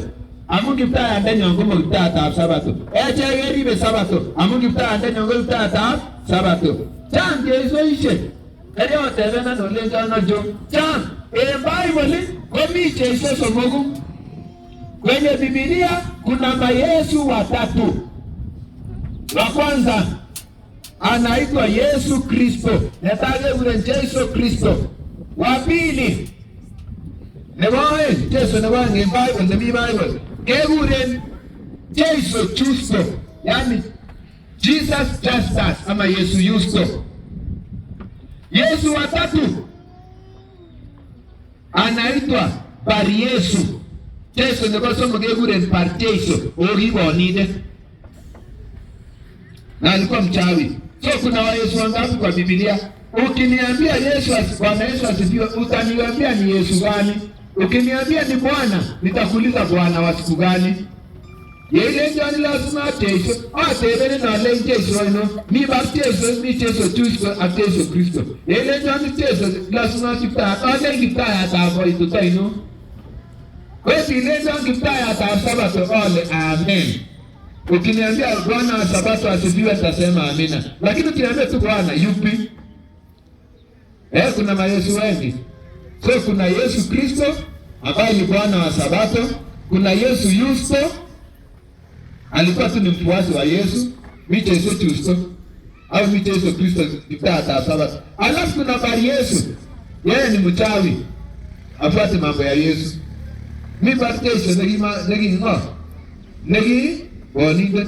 amungi pta ande nyongo mo pta ta sabato chege be sabato amungi pta ande nyongo pta ta sabato change Yesu ishe kare otevena no lenjo no jo chan Bible komi Yesu somogu. Kwenye Biblia kuna mayesu watatu. Wa kwanza anaitwa Yesu Kristo, netage ule Yesu Kristo. Wa pili newae Yesu newange Bible the Bible keguren Yesu Justo, yani Jesus Justus ama Yesu Justo. Yesu wa tatu anaitwa Bari Yesu. Yesu nebasomo keguren Parteso oribonide na alikuwa mchawi. So kuna wa Yesu wangapi kwa Biblia? Ukiniambia Yesu Bwana Yesu asifiwe, utaniambia ni Yesu gani? Ukiniambia ni Bwana, nitakuuliza Bwana wa siku gani? Yeye ndio lazima Yesu. Atebele na le Yesu no. Mi baptizo mi Yesu Kristo ateso Kristo. Yeye ndio Yesu lazima tuta. Ade ngita ya tabo ituta ino. Kwa hiyo ndio Kiptayat Sabato ole amen. Ukiniambia Bwana wa Sabato asifiwe nitasema amina. Lakini ukiniambia tu Bwana yupi? Kuna mayesu wengi. So kuna Yesu Kristo ambaye ni Bwana wa Sabato, kuna Yesu Yusto alikuwa tu ni mfuasi wa Yesu, mite Yesu Kristo au mite Yesu Kristo Kiptayat Sabato. Alafu kuna Bari Yesu, yeye ni mchawi, afuate mambo ya Yesu. Mi baptisho negi boninde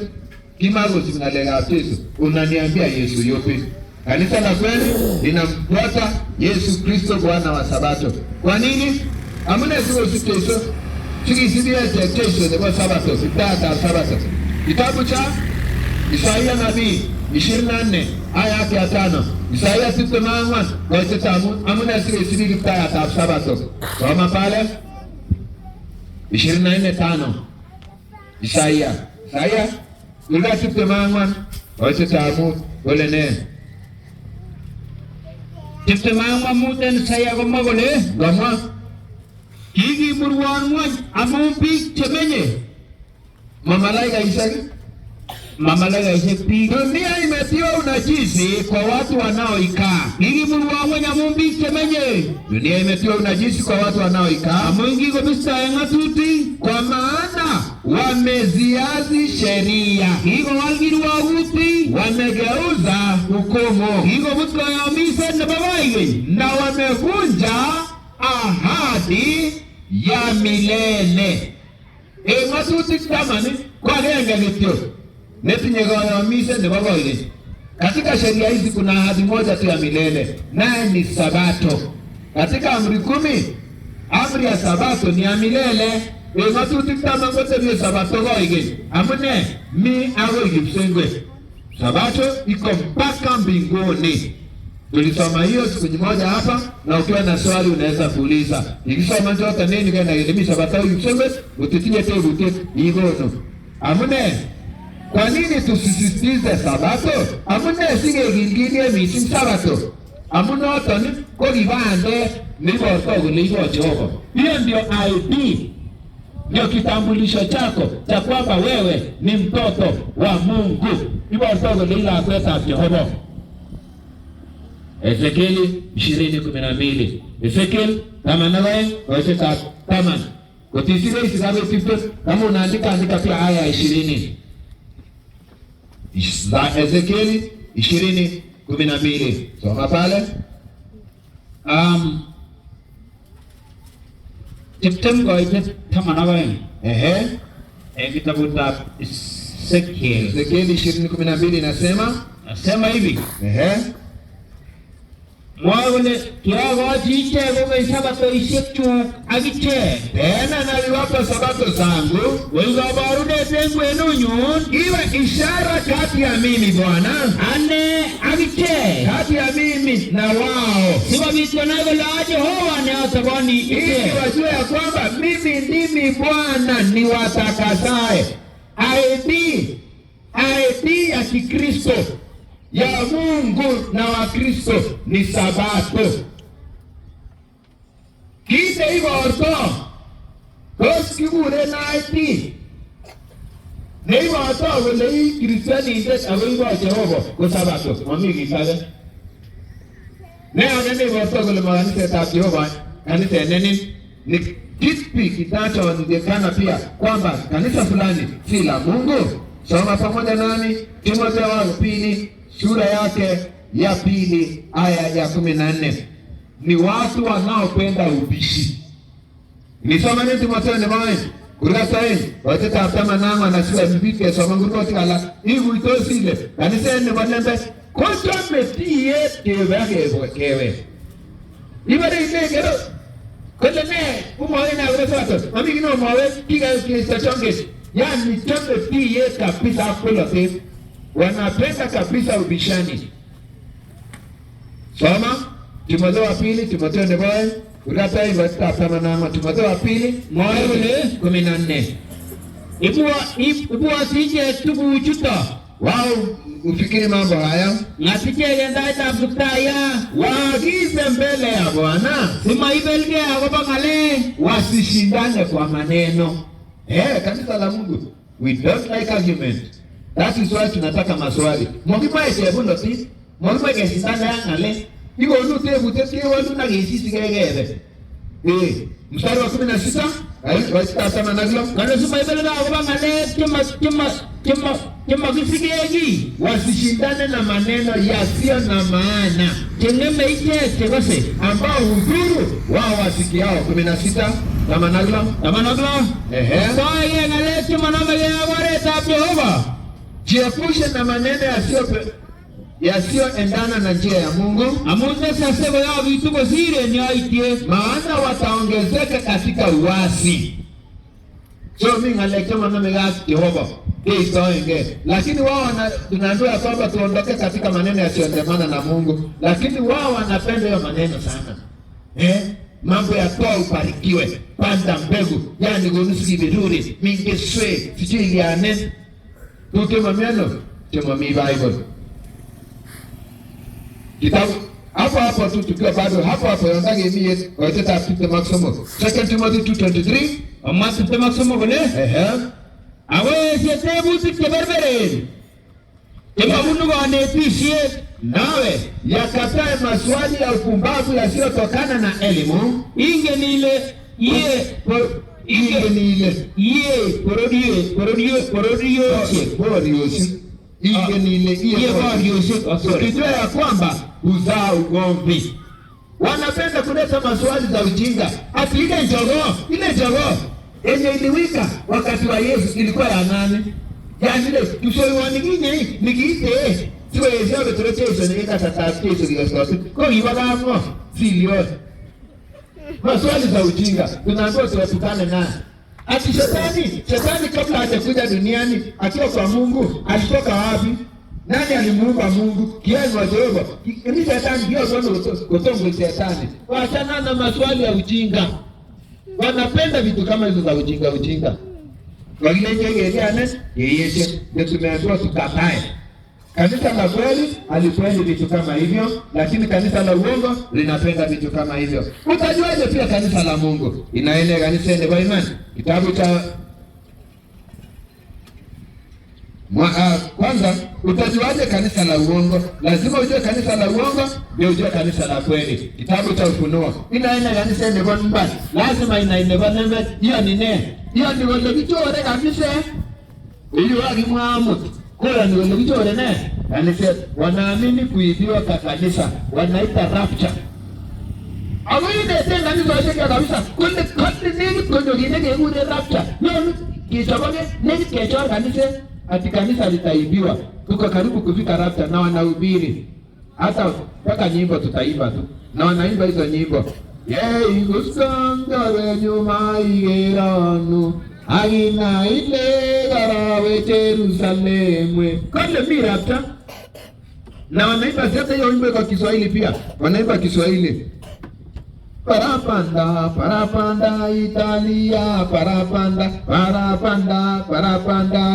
kimago singalega Yesu. Unaniambia Yesu yupi? Kanisa la kweli linamfuata Yesu Kristo Bwana wa Sabato. Kwa nini? Amuna sio siteso. Sikisidia kesho kwa Sabato, Kiptayat Sabato. Kitabu cha Isaya nabii 24 aya ya 5. Isaya 61 kwa kitabu amuna sio Kiptayat Sabato. Soma pale 24:5. Isaya Uga Tiptemangwan Oise Tamu Olene Tiptemangwan Muten Saya Gomagole Goma Kigi Burwan Mwan Amumpi Chemenye Mamalaika Isaki Mamalaika Isaki. Dunia imetiwa unajisi kwa watu wanaoikaa. Kigi Burwan Mwan Amumpi Chemenye. Dunia imetiwa unajisi kwa watu wanaoikaa. Amungi Gobista Engatuti kwa maana wameziazi sheria. Higo walgiru waguti wamegeuza hukumu. Higo mutko ya mise na babaige na wamevunja ahadi ya milele. Ngatuti tamani kwa genga nityo. Netinye ya mise na babaige. Katika sheria hizi kuna ahadi moja tu ya milele, naye ni Sabato. Katika amri 10, amri ya Sabato ni ya milele. Ngatuti kama ngote ni Sabato goige. Amune mi ago Kipsengwe. Sabato iko mpaka mbinguni. Tulisoma hiyo siku moja hapa, na ukiwa na swali unaweza kuuliza. Nikisoma njoka nini kana elimisha Sabato Kipsengwe, utitinye tebu igono. Amune kwa nini tusisitize Sabato? Amune sige gingine misi Sabato. Amune otoni ko gibande nibo togo ligo Jehova. Hiyo ndio ID. Ndio kitambulisho chako cha kwamba wewe ni mtoto wa Mungu. Ibo togo lila kweta Jehova. Ezekieli 20:12. Ezekiel kama nawe waseka kama kotisile isigabe tipto kama unaandika pia aya 20. Ezekieli 20:12. Soma pale. September ite tamanawe. Kitabu cha Ezekiel 20:12 nasema hivi. Mwagole kiago jiche gobe Sabato ishetu agiche. Tena naliwapa Sabato zangu. Wenga barude tengu enunyu. Iwe ishara kati ya mimi Bwana. Ane agiche. Kati ya mimi na wao. Siwa vitu nago la Jehova ni atabani ite. Ili wajue ya kwamba mimi ndimi Bwana ni watakasae. ID ya Kikristo ya Mungu na wa Kristo ni Sabato. Kite hivyo orto koskibure na ID ne hivyo orto wale hii Kristiani indet awe hivyo Jehova kwa Sabato mamigi kale nene hivyo orto wale maganise ta Jehova kanisa nene ni kipi kitachoonekana pia kwamba kanisa fulani si la Mungu. Soma pamoja nami Timotheo wa pili sura yake ya 2 aya ya 14. Ni watu wanaopenda ubishi. Nisoma ni Timotheo ni mwana kurasa hii watata kama nanga na sura mbike soma nguruko tikala hivi itosile kanisa ni wanembe kocha metie kewe ibare ngero kolene umoe na urefato mami kino moe kiga kisachonge yani chote pia kabisa kolote wanapenda kabisa ubishani. Soma Timotheo wa pili, Timotheo ni boy kurasa hii watata nanga Timotheo wa pili moe ule 14. Ibua sije tubu chuta wao ufikiri mambo haya. Ngatichege ndaitab Kiptaya Waagize mbele ya Bwana simaibelge akobo ng'alek, wasishindane kwa maneno. Kanisa la Mungu, we don't like argument. That is why tunataka maswali. Mwakipae tebundo ti, mwakipae kesindane ya ng'alek. Iko unu tebu tete wadu na gesisi gegebe. Mstari wa 16, wasita sama naglo. Kano simaibelge akobo ng'alek kisigegi, wasishindane na maneno yasiyo na maana, chengeme ichek chekose, ambao hudhuru wao wasikiao. 16 kama naglo. Soye ng'alek chemanamege ak oretab Jehova. Jiepushe na maneno yasiyoendana na njia ya Mungu, amun sasa koyobitu kosir en yoityet, maana wataongezeka katika uasi. So mimi ng'alek chemanamege ak Jehova isoenge, lakini wao tunaambiwa kwamba tuondoke katika maneno yasiyoendana na Mungu, lakini wao wanapenda hiyo maneno sana. Mambo ya toa ubarikiwe, panda mbegu, yani gonusiki biduri, mingeswe, sijui liane. Tutema miano, tema mi Bible. Kitabu, hapo tu tukiwa bado, hapo yondage miye, waiteta apite maksomo. 2 Timothy 2:23, amapite maksomo kone? Awe tebutik cheberberen chemabunu kanetishet, nawe yakatae maswali ya upumbavu yasiyotokana na elimu. Ingen ile ukijua ya kwamba uzaa ugomvi. Wanapenda kuleta maswali za ujinga. Ati ile jogoo enye iliwika wakati wa Yesu ilikuwa ya nani? Yani ile tusoi nyinyi nikiite siwe yezo betrotezo nika tatatizo kiasi kwa hiyo baba silio. Maswali za ujinga tunaambiwa tuepukane naye. Ati shetani kabla hajakuja duniani akiwa kwa Mungu alitoka wapi? Nani alimuumba Mungu? Kiasi wa Jehova. Ni shetani ndio kutongo shetani. Waachana na maswali ya ujinga. Wanapenda vitu kama hizo za ujinga. Wakilengegeane yeye ndio tumeambiwa tukatae. Kanisa la kweli alipendi vitu kama hivyo, lakini kanisa la uongo linapenda vitu kama hivyo. Utajuaje pia kanisa la Mungu inaenda kanisa ende kwa imani? Kitabu cha kwanza, utajuaje kanisa la uongo? Lazima ujue kanisa la uongo ndio ujue kanisa la kweli. Kitabu cha Ufunuo inaenda kanisa ende kwa mbali, lazima inaenda kwa namba. Hiyo ni nini? Hiyo ni wale vichore kabisa. Hiyo alimwamu kwa ni wale vichore ne. Kanisa wanaamini kuibiwa kwa kanisa, wanaita rapture. Awili tena ni zote kabisa. Kunde nini kunyo gine ngure rapture. Ndio kisababu nini kechora kanisa ati kanisa litaibiwa. Tuko karibu kufika rapture na wanahubiri. Hata mpaka nyimbo tutaimba tu. Na wanaimba hizo nyimbo. Igusanga wenyuma igeranu agina ile garawe Jerusalemu. Kale mi rapture. Na wanaimba sasa hiyo wimbo kwa Kiswahili pia. Wanaimba Kiswahili. Parapanda Italia, parapanda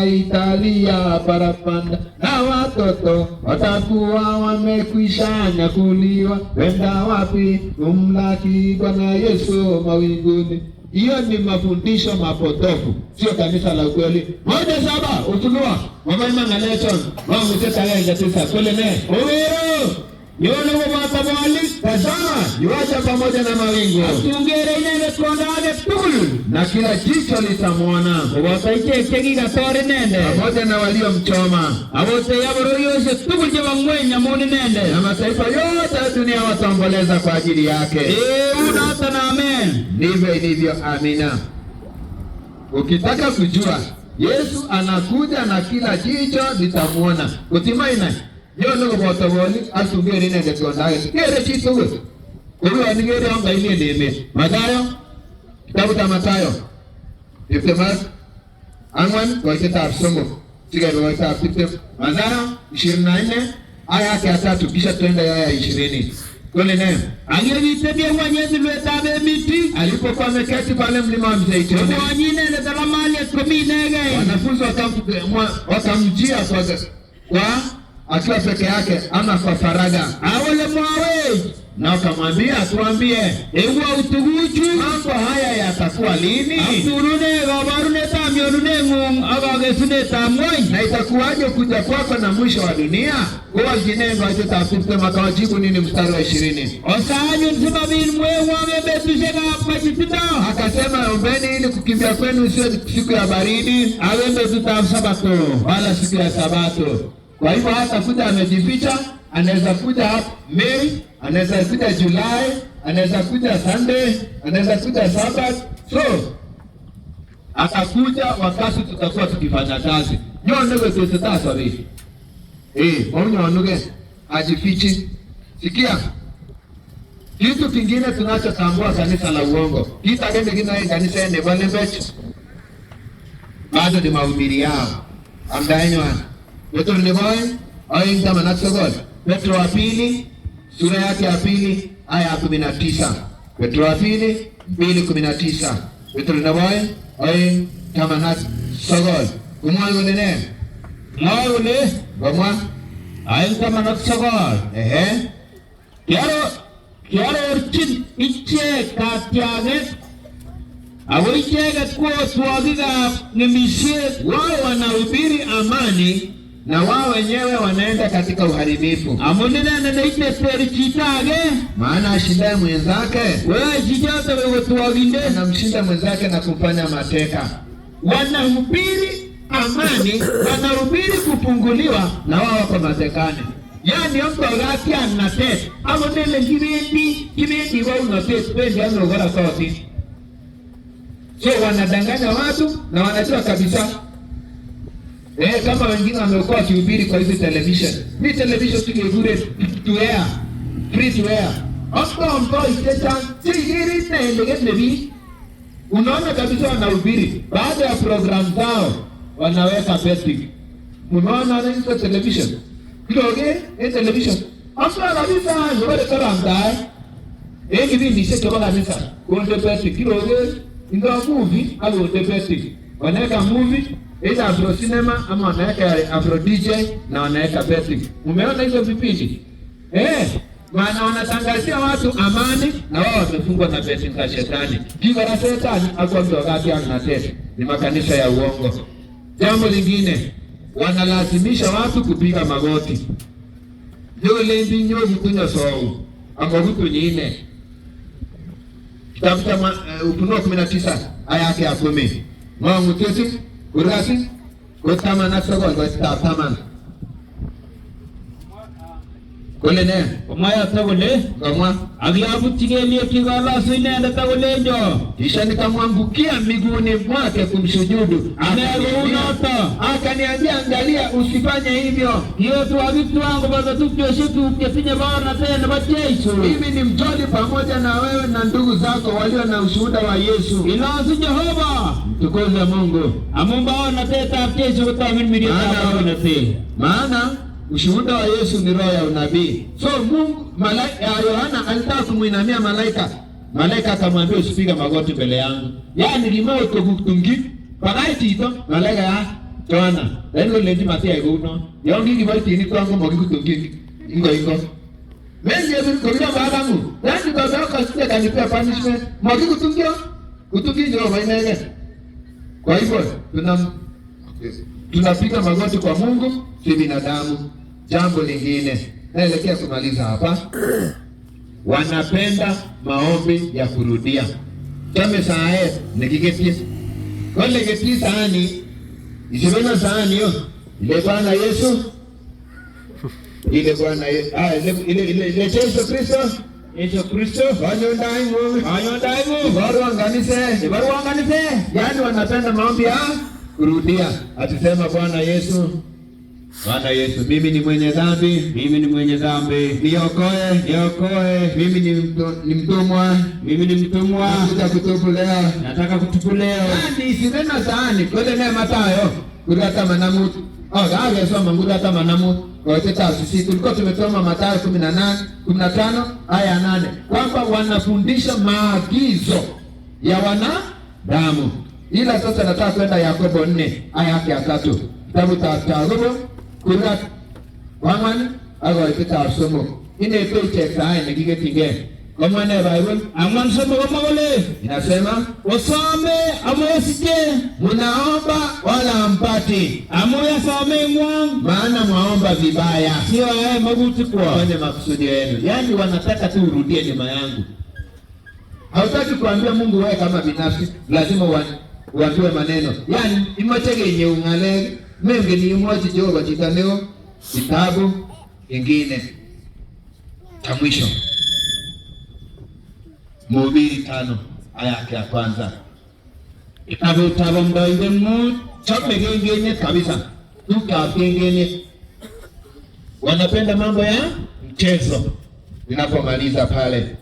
Italia, parapanda. Na watoto watakuwa wamekwisha nyakuliwa, wenda wapi kumlaki Bwana Yesu mawinguni. Hiyo ni mafundisho mapotofu, sio kanisa la kweli. 1:7 Ufunuo wamaima ngaleton wangu teta ya tisa kule ne owero yona wapa bali tazama yuacha pamoja na mawingu tungere inene kondane tul na kila jicho litamwona wataike kegi gatore nende pamoja na waliomchoma abote yaboro yose tuguje wangwenya moni nende na mataifa yote ya dunia wataomboleza kwa ajili yake. Unata na amen. Ndivyo ilivyo, amina. Ukitaka kujua Yesu anakuja na kila jicho litamwona. Utimaina yono botoboli asungere nende kondaye kere chituwe kuwa nigere anga ile ndeme Mathayo, kitabu cha Mathayo angwan kwa kitabu somo sigaro wa kitabu Mathayo 24 aya ya 3 kisha twende aya ya 20. Kule neno angevitebia Mwenyezi lwetabe miti alipokuwa ameketi pale mlima wa Mzeituni. Wanyine ile talamali 10 nege wanafunzi wakamjia kwa akiwa peke yake ama kwa faraga. Awole mwawe Na ukamwambia tuambie, ewa utuguchu mambo haya yatakuwa lini? Asurune gabarune tamyorune ngung agagesune tamwai. Na itakuwaje kuja kwako na mwisho wa dunia? Kwa jinengo aje tafsiri makawajibu nini mstari wa 20? Osanyu nsibabin mwe wange betusheka pachitita. Akasema ombeni ili kukimbia kwenu sio siku ya baridi, Awembe tutafsabato wala siku ya Sabato. Kwa hivyo hata kuja amejificha, anaweza kuja Mei, anaweza kuja Julai, anaweza kuja Sunday, anaweza kuja Sabat. So atakuja wakati tutakuwa tukifanya kazi. Nyonuge tutataso hivi. Nyonuge ajifichi. Sikia. Kitu kingine tunachotambua kanisa la uongo. Kitu kingine kanisa ni wale wetu. Bado ni mahubiri yao. Amdaenywa. Petro ni boy, au kama natsogol. Petro wa pili, sura yake ya pili, aya ya 19. Petro wa pili, 2:19. Petro ni boy, au kama natsogol. Kumwa yule Maule Gomwa, ay kama natsogol. Kiaro urchin iche katyaget. Awo icheget kwa swagiga ngemishet. wao wanahubiri amani na wao wenyewe wanaenda katika uharibifu. Amonena na ite perichitage. Maana ashindaye mwenzake, Wewe jijata wewe tuwaginde. anamshinda mwenzake na kumfanya mateka. Wanahubiri amani, Wanahubiri kufunguliwa na wao wako matekani. yani mtu agati anatet. Amonena kibendi wao unatet bendi ano gara sauti. So wanadanganya watu na wanajua kabisa. Kama wengine wamekuwa wakihubiri kwa hizi television. Ni television tukigure to air, free to air. Mto itecha, sigiri na endegete. Unaona kabisa wanahubiri. Baada ya program zao wanaweka betting. Unaona na hizo television. Kidoge television. After kabisa wale karanda. Kibindi checho kabisa. Kuonde betting kidoge. Ingawa movie au betting. Wanaweka movie either Afro Cinema ama wanaweka Afro DJ na wanaweka betting. Umeona hizo vipindi? Maana wanatangazia watu amani na wao wamefungwa na betting za shetani. Kiva la shetani akwambia wakati anatete. Ni makanisa ya uongo. Jambo lingine, wanalazimisha watu kupiga magoti. Ndio lembi nyo kunywa sawa. Angogutu nyine. Kitabu cha Ufunuo 19 aya yake ya 10. Mungu tesi urasi kutama na sogol kwa taman. Kole ne Maya tagole kama aglabu tigeli kigala suine tagole jo. Kisha nikamwangukia miguuni mwake kumsujudu. Ameunota Akaniambia, angalia usifanye hivyo. hiyo tu abitu wangu bado tukeshitu ukesinye bana tena bachecho. Mimi ni mjoli pamoja na wewe na ndugu zako walio na ushuhuda wa Yesu. Ilazi Jehova Tukuze Mungu. amumba ona teta akecho kutamin milioni na te. Maana ushuhuda wa Yesu ni roho ya unabii. So Mungu, malaika Yohana alitaka kumuinamia malaika. Malaika akamwambia usipige magoti mbele yangu. Yani limao kukutungi. Pagaiti ito malaika ya Yohana. Lendo lendi matia iguno. Yongi kibaiti ni kwangu mogikutungi. Ingo. Mengi ya kwa baadamu. Yani baba yako asije kanipea punishment. Mogikutungio. Kutungi ndio maana. Kwa hivyo tunapiga magoti kwa Mungu, si binadamu. Jambo lingine, naelekea kumaliza hapa. Wanapenda maombi ya kurudia. Chame sae nikiketi. Kole keti sahani. Isibena sahani yo. Ile Bwana Yesu. Ile Bwana Yesu. Ile Yesu Kristo. Yesu Kristo Ayondaimu. Baru anganise. Yani wanapenda maombi ya kurudia. Atusema Bwana Yesu, mimi ni mwenye dhambi, niokoe, mimi ni mtumwa, nataka kutubu leo. Yani sinena sahani, kule ne Mathayo, kurata manamu. Gawe soma ngurata manamu. Kwa teta sisi tulikuwa tumesoma Mathayo 15 aya 8. Kwamba wanafundisha maagizo ya wanadamu. Ila sasa nataka kwenda Yakobo 4 aya yake ya 3. Kitabu cha Yakobo Kwangwan akoikitab somok inete ichek sae nekiketinge. Komwane Bible angwan somok komagole inasema usome amwesije, munaomba wala mpati, amoyasome ngwang, maana mwaomba vibaya, sio maguti kwa kwenye makusudi yenu. Yani wanataka tu urudie nyuma yangu. Hautaki kuambia Mungu wewe kama binafsi, lazima uambiwe maneno. Yani imotege yenye ungale mengi ni mmoja Jehova kitaneo kitabu kingine cha mwisho. Mhubiri 5 aya ya kwanza. Kitabu cha Mdoinde mu chope gengene kabisa. Tuka gengene. Wanapenda mambo ya mchezo. Ninapomaliza pale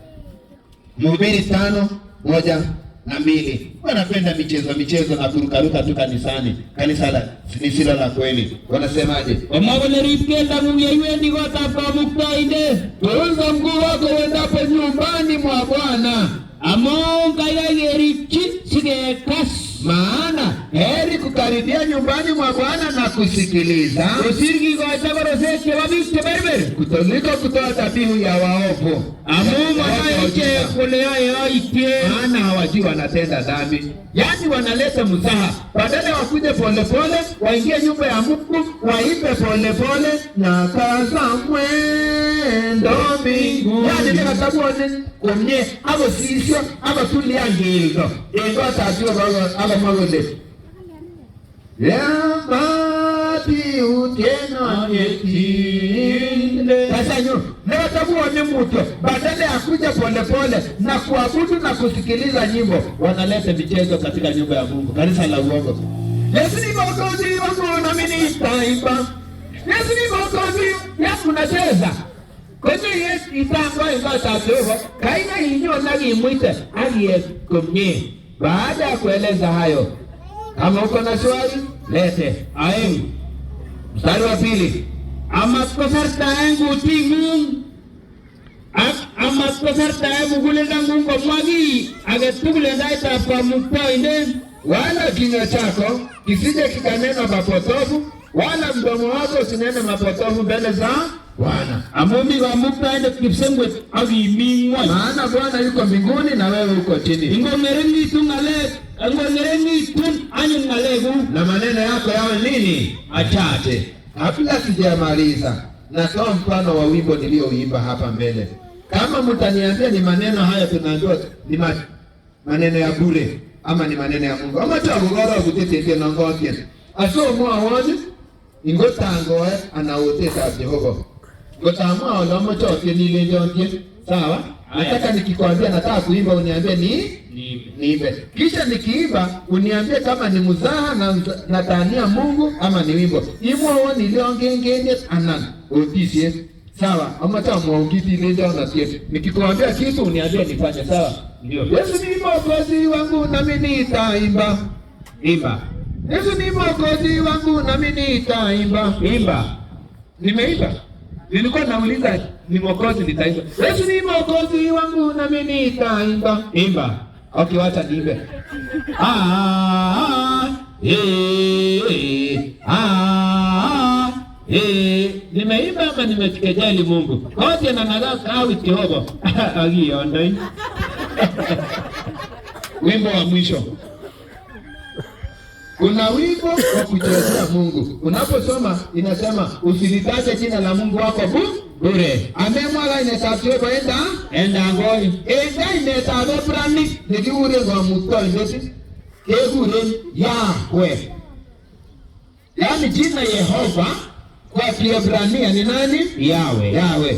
Mhubiri 5:1-2. Wanapenda michezo na kurukaruka tu kanisani. Kanisa la nisilo la kweli. Wanasemaje? Wamagole ripkenda Mungu yendi kwa Mdoinde. Tunza mguu wako uendapo nyumbani mwa Bwana. Amonga yerichi sigekas. Maana heri kukaribia nyumbani mwa Bwana na kusikiliza usiriki kwa chakoroseke wabiste berber kutoliko kutoa dhabihu ya waovu. Amungu anayeche kulea yaike, maana hawajui wanatenda dhambi. Yani wanaleta mzaha, badala wakuje polepole waingie nyumba ya Mungu waimbe polepole na kaza mwendo mbingu. Yani bila sababu kumye abo sisio abo tuliangildo ego tatio abo magole ya mati utena yetinde. Sasa nyo leo tabuone mtu badala ya kuja polepole na kuabudu na kusikiliza nyimbo, wanaleta michezo katika nyumba ya Mungu, kanisa la uongo. Yesu ni mwokozi wangu na mimi nitaimba. Yesu ni mwokozi yangu nacheza. Kwenye Yesu itangwa inga tatio kaina hinyo nagi mwite aliye kumye. Baada ya kueleza hayo, kama uko na swali lete. Aem Mstari wa 2. amaskosarta yangu tingu amaskosarta yangu kulenda Mungu mwagi agetugulenda itapa Mdoinde. Wala kinywa chako kisije kikanena mapotofu, wala mdomo wako usinene mapotofu mbele za Bwana. Amumi wa Mdoinde kipsengwe agimingwa. Maana Bwana yuko mbinguni na wewe uko chini. Ingomerengi tungale, ingomerengi tun anyungalegu. Na maneno yako yawe nini? Achache. Kabla sijamaliza, natoa mfano wa wimbo nilioimba hapa mbele. Kama mtaniambia ni maneno haya tunaambiwa ni maneno ya bure ama ni maneno ya Mungu, ama tagogora kutete na ngote. Aso mwa wone ingotango anaotesa Jehova. Ngotamwa olamo chote nile njonje. Sawa? Nataka nikikwambia nataka kuimba uniambie niimbe. Kisha nikiimba uniambie kama ni mzaha na tania Mungu ama ni wimbo. Imwa woni liongengene anan. Odisi. Sawa? Ama tamu ongiti ile na tie. Nikikwambia kitu uniambie nifanye, sawa? Ndio. Yesu ni mwokozi wangu na mimi nitaimba. Imba. Yesu ni mwokozi wangu na mimi nitaimba. Imba. Nimeimba. Nilikuwa nauliza ni mwokozi nitaimba. Yesu ni mwokozi wangu na mimi nitaimba. Imba. Okay, wacha niimbe. Nimeimba ama nimekejeli Mungu? Kote na nagaka au Jehova. Agiondoi. Wimbo wa mwisho. Kuna wimbo wa kuchezea Mungu. Unaposoma inasema usilitaje jina la Mungu wako bure. Amemwaga inetatio enda ngoi. Enda inetabe brani nikiure kwa Mdoinde. Kegure Yahweh. Yani jina Yehova kwa Kiebrania ni nani? Yahweh. Yahweh.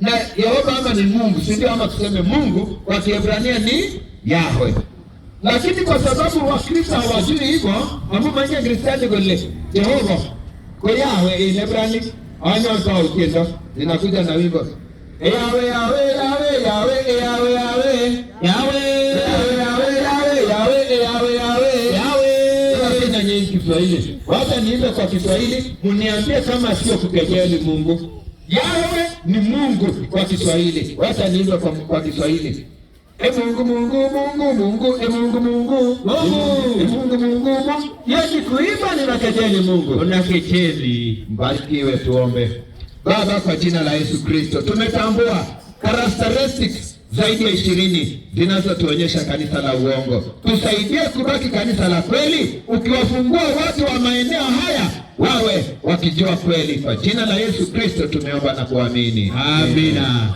Na Yehova ama ni Mungu, si ndio? Ama tuseme Mungu kwa Kiebrania ni Yahweh. Lakini kwa sababu Wakristo hawajui hivyo, amumanya Kristiani gole Jehova kwa Yahweh Ilebrani anyo kwa ukiendo ninakuja na wimbo Yahweh Yahweh Yahweh Yahweh Yahweh Yahweh Yahweh Yahweh Yahweh Yahweh Yahweh na nyingi Kiswahili. Wacha niimbe kwa Kiswahili, muniambie kama sio kukejeli Mungu. Yahweh ni Mungu kwa Kiswahili. Wacha niimbe kwa Kiswahili. Mungu Mungu Mungu Mungu Mungu Mungu Mungu Mungu. Yeye kuimba ni nakejeli Mungu. Unakejeli. Mbarikiwe, tuombe. Baba, kwa jina la Yesu Kristo, tumetambua characteristics zaidi ya 20 zinazotuonyesha kanisa la uongo. Tusaidie kubaki kanisa la kweli, ukiwafungua watu wa maeneo haya wawe wakijua kweli. Kwa jina la Yesu Kristo tumeomba na kuamini. Amina.